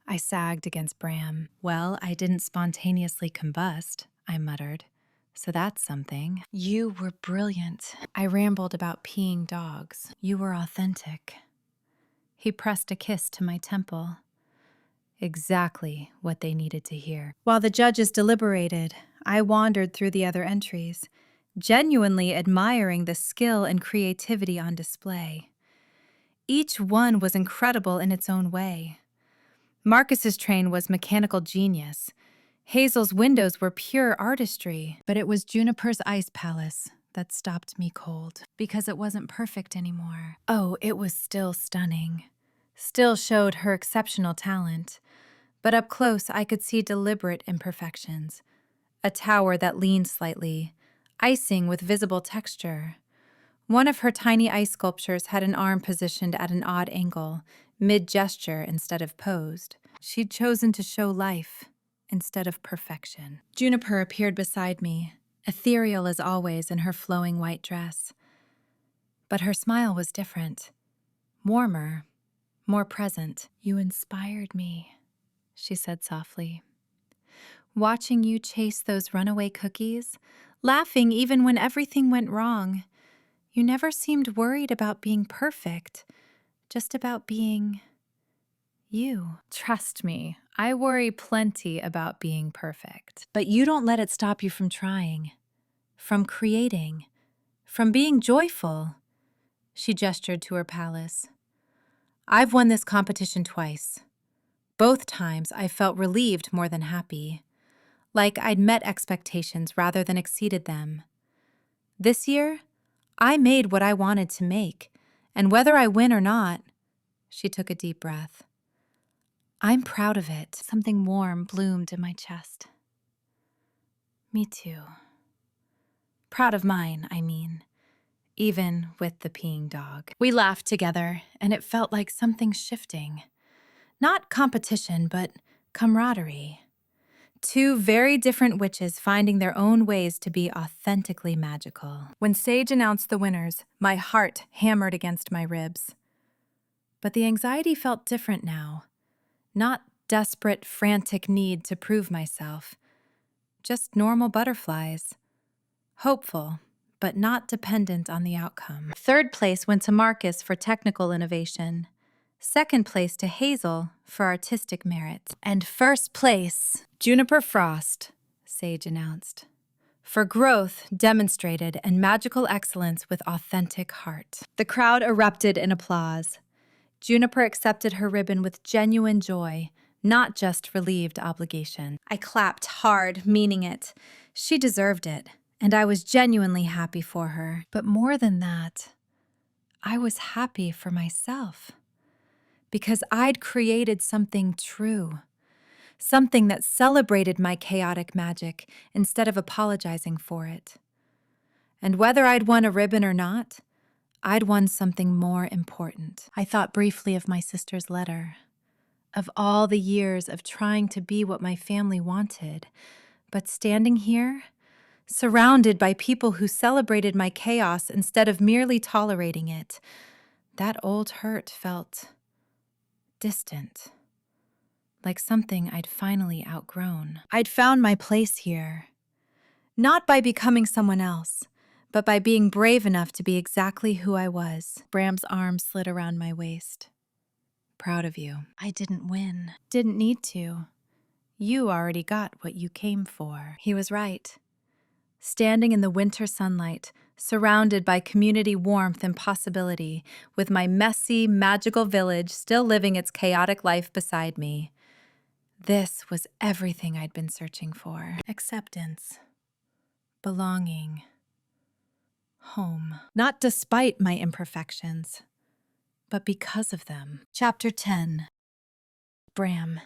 I sagged against Bram. "Well, I didn't spontaneously combust," I muttered. "So that's something." "You were brilliant." I rambled about peeing dogs. "You were authentic." He pressed a kiss to my temple. Exactly what they needed to hear. While the judges deliberated, I wandered through the other entries, genuinely admiring the skill and creativity on display. Each one was incredible in its own way. Marcus's train was mechanical genius. Hazel's windows were pure artistry, but it was Juniper's ice palace that stopped me cold because it wasn't perfect anymore. Oh, it was still stunning. Still showed her exceptional talent. But up close, I could see deliberate imperfections. A tower that leaned slightly, icing with visible texture. One of her tiny ice sculptures had an arm positioned at an odd angle, mid-gesture instead of posed. She'd chosen to show life instead of perfection. Juniper appeared beside me, ethereal as always in her flowing white dress. But her smile was different, warmer, more present. "You inspired me," she said softly. "Watching you chase those runaway cookies, laughing even when everything went wrong. You never seemed worried about being perfect, just about being you." Trust me, I worry plenty about being perfect. But you don't let it stop you from trying, from creating, from being joyful. She gestured to her palace. "I've won this competition twice. Both times I felt relieved more than happy, like I'd met expectations rather than exceeded them. This year, I made what I wanted to make, and whether I win or not," she took a deep breath, I'm proud of it. Something warm bloomed in my chest. Me too. Proud of mine, I mean. Even with the peeing dog. We laughed together, and it felt like something shifting. Not competition, but camaraderie. Two very different witches finding their own ways to be authentically magical. When Sage announced the winners, my heart hammered against my ribs. But the anxiety felt different now. Not desperate, frantic need to prove myself. Just normal butterflies. Hopeful, but not dependent on the outcome. Third place went to Marcus for technical innovation. Second place to Hazel for artistic merit. And first place, Juniper Frost, Sage announced, for growth demonstrated and magical excellence with authentic heart. The crowd erupted in applause. Juniper accepted her ribbon with genuine joy, not just relieved obligation. I clapped hard, meaning it. She deserved it, and I was genuinely happy for her. But more than that, I was happy for myself. Because I'd created something true. Something that celebrated my chaotic magic instead of apologizing for it. And whether I'd won a ribbon or not, I'd won something more important. I thought briefly of my sister's letter, of all the years of trying to be what my family wanted, but standing here, surrounded by people who celebrated my chaos instead of merely tolerating it, that old hurt felt distant, like something I'd finally outgrown. I'd found my place here, not by becoming someone else, but by being brave enough to be exactly who I was. Bram's arm slid around my waist. Proud of you. I didn't win. Didn't need to. You already got what you came for. He was right. Standing in the winter sunlight, surrounded by community warmth and possibility, with my messy, magical village still living its chaotic life beside me. This was everything I'd been searching for. Acceptance. Belonging. Home. Not despite my imperfections, but because of them. Chapter 10. Bram.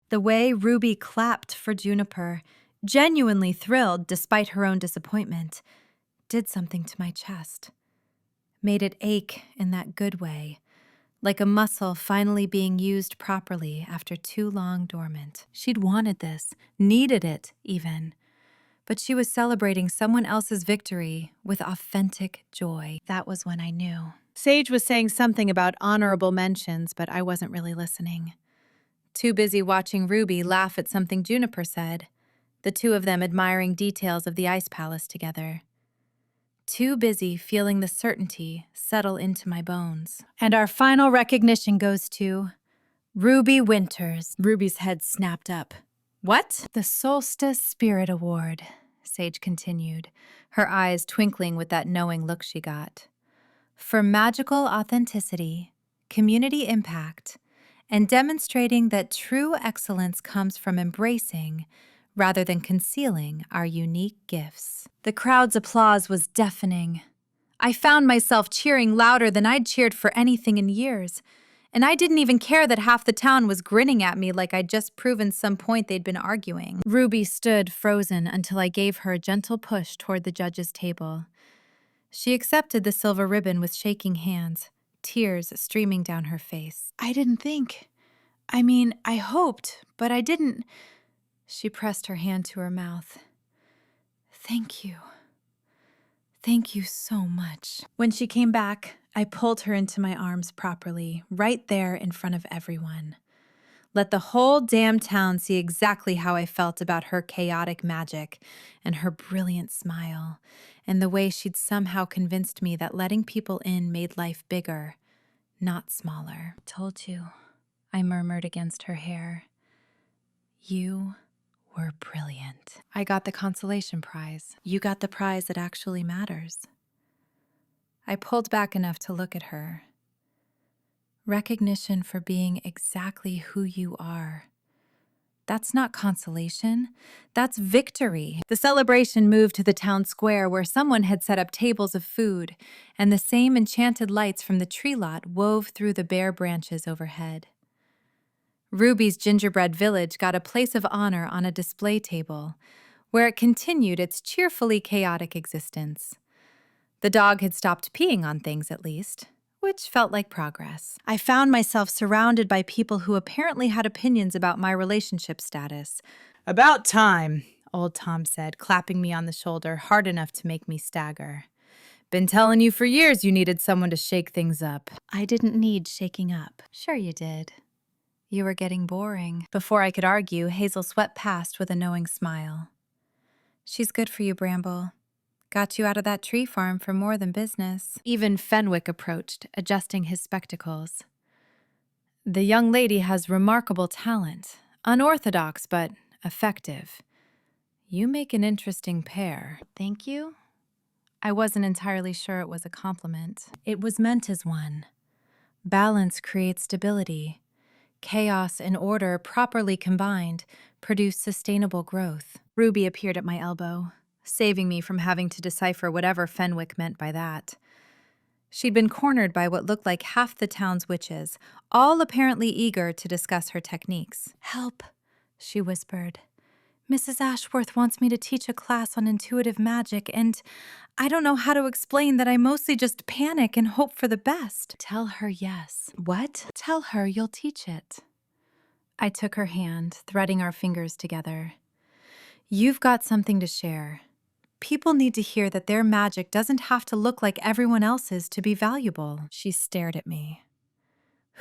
The way Ruby clapped for Juniper, genuinely thrilled despite her own disappointment, did something to my chest. Made it ache in that good way, like a muscle finally being used properly after too long dormant. She'd wanted this, needed it even. But she was celebrating someone else's victory with authentic joy. That was when I knew. Sage was saying something about honorable mentions, but I wasn't really listening. Too busy watching Ruby laugh at something Juniper said, the two of them admiring details of the ice palace together. Too busy feeling the certainty settle into my bones. And our final recognition goes to Ruby Winters. Ruby's head snapped up. What? The Solstice Spirit Award, Sage continued, her eyes twinkling with that knowing look she got. For magical authenticity, community impact, and demonstrating that true excellence comes from embracing, rather than concealing, our unique gifts. The crowd's applause was deafening. I found myself cheering louder than I'd cheered for anything in years. And I didn't even care that half the town was grinning at me like I'd just proven some point they'd been arguing. Ruby stood frozen until I gave her a gentle push toward the judge's table. She accepted the silver ribbon with shaking hands, tears streaming down her face. I hoped, but I didn't. She pressed her hand to her mouth. Thank you. Thank you so much. When she came back, I pulled her into my arms properly, right there in front of everyone. Let the whole damn town see exactly how I felt about her chaotic magic and her brilliant smile, and the way she'd somehow convinced me that letting people in made life bigger, not smaller. Told you, I murmured against her hair. You were brilliant. I got the consolation prize. You got the prize that actually matters. I pulled back enough to look at her. Recognition for being exactly who you are. That's not consolation. That's victory. The celebration moved to the town square where someone had set up tables of food, and the same enchanted lights from the tree lot wove through the bare branches overhead. Ruby's gingerbread village got a place of honor on a display table, where it continued its cheerfully chaotic existence. The dog had stopped peeing on things, at least, which felt like progress. I found myself surrounded by people who apparently had opinions about my relationship status. "About time," old Tom said, clapping me on the shoulder hard enough to make me stagger. "Been telling you for years you needed someone to shake things up." I didn't need shaking up. Sure you did. You were getting boring. Before I could argue, Hazel swept past with a knowing smile. "She's good for you, Bramble. Got you out of that tree farm for more than business." Even Fenwick approached, adjusting his spectacles. "The young lady has remarkable talent. Unorthodox, but effective. You make an interesting pair." "Thank you." I wasn't entirely sure it was a compliment. It was meant as one. Balance creates stability. Chaos and order, properly combined, produce sustainable growth. Ruby appeared at my elbow, saving me from having to decipher whatever Fenwick meant by that. She'd been cornered by what looked like half the town's witches, all apparently eager to discuss her techniques. "Help," she whispered. "Mrs. Ashworth wants me to teach a class on intuitive magic, and I don't know how to explain that I mostly just panic and hope for the best." "Tell her yes." "What?" "Tell her you'll teach it." I took her hand, threading our fingers together. "You've got something to share. People need to hear that their magic doesn't have to look like everyone else's to be valuable." She stared at me.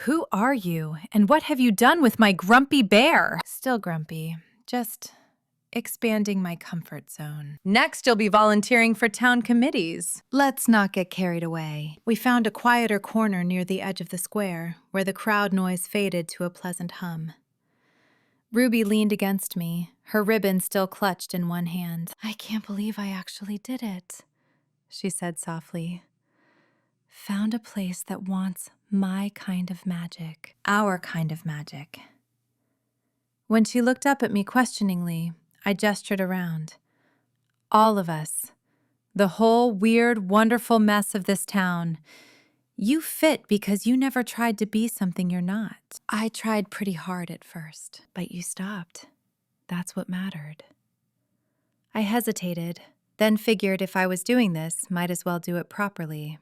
"Who are you, and what have you done with my grumpy bear?" "Still grumpy, just expanding my comfort zone." "Next, you'll be volunteering for town committees." Let's not get carried away. We found a quieter corner near the edge of the square, where the crowd noise faded to a pleasant hum. Ruby leaned against me, her ribbon still clutched in one hand. "I can't believe I actually did it," she said softly. "Found a place that wants my kind of magic. Our kind of magic." When she looked up at me questioningly, I gestured around. "All of us. The whole weird, wonderful mess of this town. You fit because you never tried to be something you're not. I tried pretty hard at first, but you stopped. That's what mattered." I hesitated, then figured if I was doing this, might as well do it properly.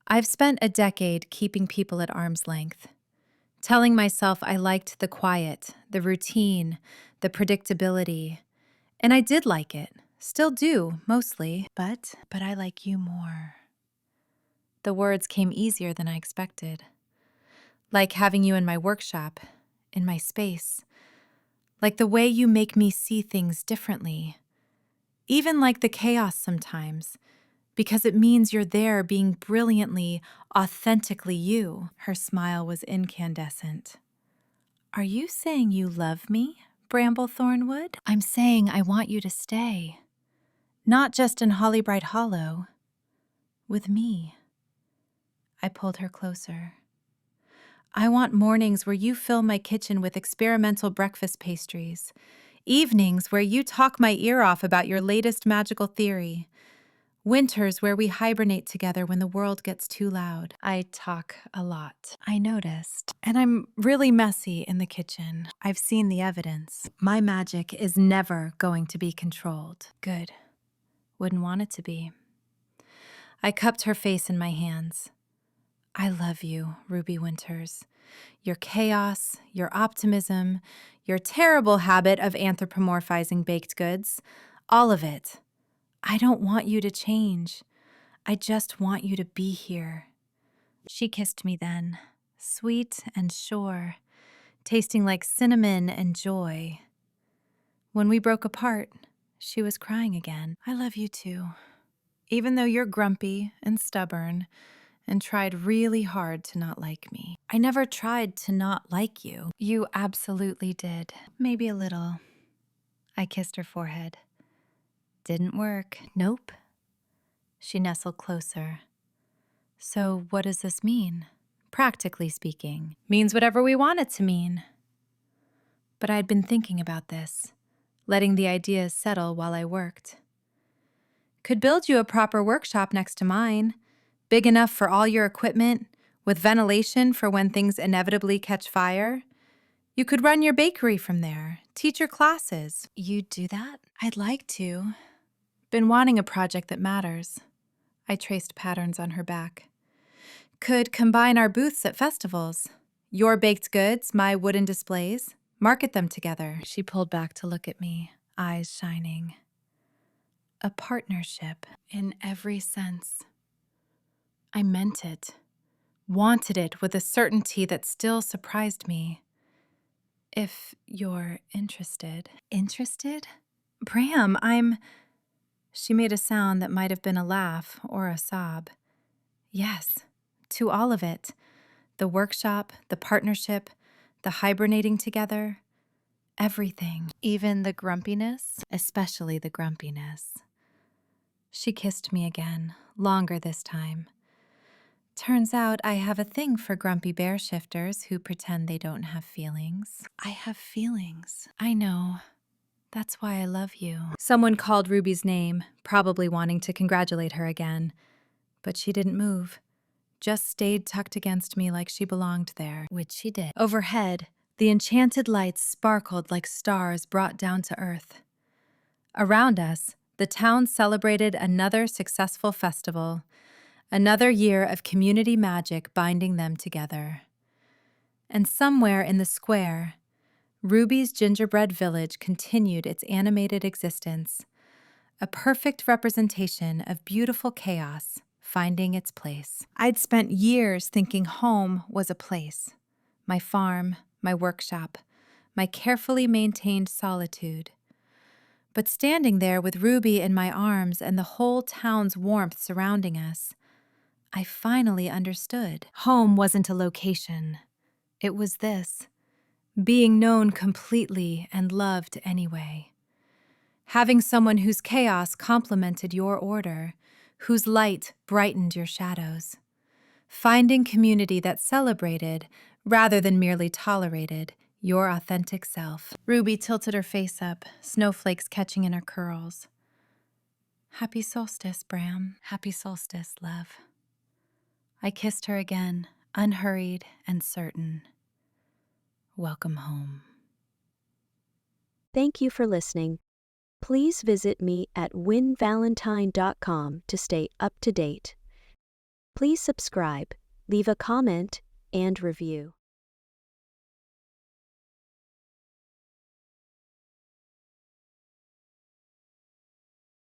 I've spent a decade keeping people at arm's length, telling myself I liked the quiet, the routine, the predictability. And I did like it, still do, mostly, but I like you more. The words came easier than I expected. Like having you in my workshop, in my space. Like the way you make me see things differently. Even like the chaos sometimes, because it means you're there being brilliantly, authentically you. Her smile was incandescent. "Are you saying you love me, Bramble Thornwood?" "I'm saying I want you to stay. Not just in Hollybright Hollow. With me." I pulled her closer. "I want mornings where you fill my kitchen with experimental breakfast pastries. Evenings where you talk my ear off about your latest magical theory. Winters where we hibernate together when the world gets too loud." I talk a lot, I noticed. And I'm really messy in the kitchen. I've seen the evidence. My magic is never going to be controlled. Good. Wouldn't want it to be. I cupped her face in my hands. "I love you, Ruby Winters. Your chaos, your optimism, your terrible habit of anthropomorphizing baked goods, all of it. I don't want you to change. I just want you to be here." She kissed me then, sweet and sure, tasting like cinnamon and joy. When we broke apart, she was crying again. "I love you too. Even though you're grumpy and stubborn and tried really hard to not like me." "I never tried to not like you." "You absolutely did. Maybe a little." I kissed her forehead. "Didn't work." "Nope." She nestled closer. "So what does this mean? Practically speaking." "Means whatever we want it to mean." But I'd been thinking about this, letting the ideas settle while I worked. "Could build you a proper workshop next to mine. Big enough for all your equipment, with ventilation for when things inevitably catch fire. You could run your bakery from there, teach your classes. You'd do that? I'd like to. Been wanting a project that matters. I traced patterns on her back. Could combine our booths at festivals. Your baked goods, my wooden displays. Market them together. She pulled back to look at me, eyes shining. A partnership in every sense. I meant it. Wanted it with a certainty that still surprised me. If you're interested. Interested? Bram, She made a sound that might have been a laugh or a sob. Yes, to all of it. The workshop, the partnership, the hibernating together. Everything. Even the grumpiness, especially the grumpiness. She kissed me again, longer this time. Turns out I have a thing for grumpy bear shifters who pretend they don't have feelings. I have feelings. I know. That's why I love you. Someone called Ruby's name, probably wanting to congratulate her again. But she didn't move. Just stayed tucked against me like she belonged there, which she did. Overhead, the enchanted lights sparkled like stars brought down to earth. Around us, the town celebrated another successful festival, another year of community magic binding them together. And somewhere in the square, Ruby's gingerbread village continued its animated existence, a perfect representation of beautiful chaos finding its place. I'd spent years thinking home was a place. My farm, my workshop, my carefully maintained solitude. But standing there with Ruby in my arms and the whole town's warmth surrounding us, I finally understood. Home wasn't a location. It was this. Being known completely and loved anyway. Having someone whose chaos complemented your order, whose light brightened your shadows. Finding community that celebrated, rather than merely tolerated, your authentic self. Ruby tilted her face up, snowflakes catching in her curls. Happy solstice, Bram. Happy solstice, love. I kissed her again, unhurried and certain. Welcome home. Thank you for listening. Please visit me at winvalentine.com to stay up to date. Please subscribe, leave a comment, and review.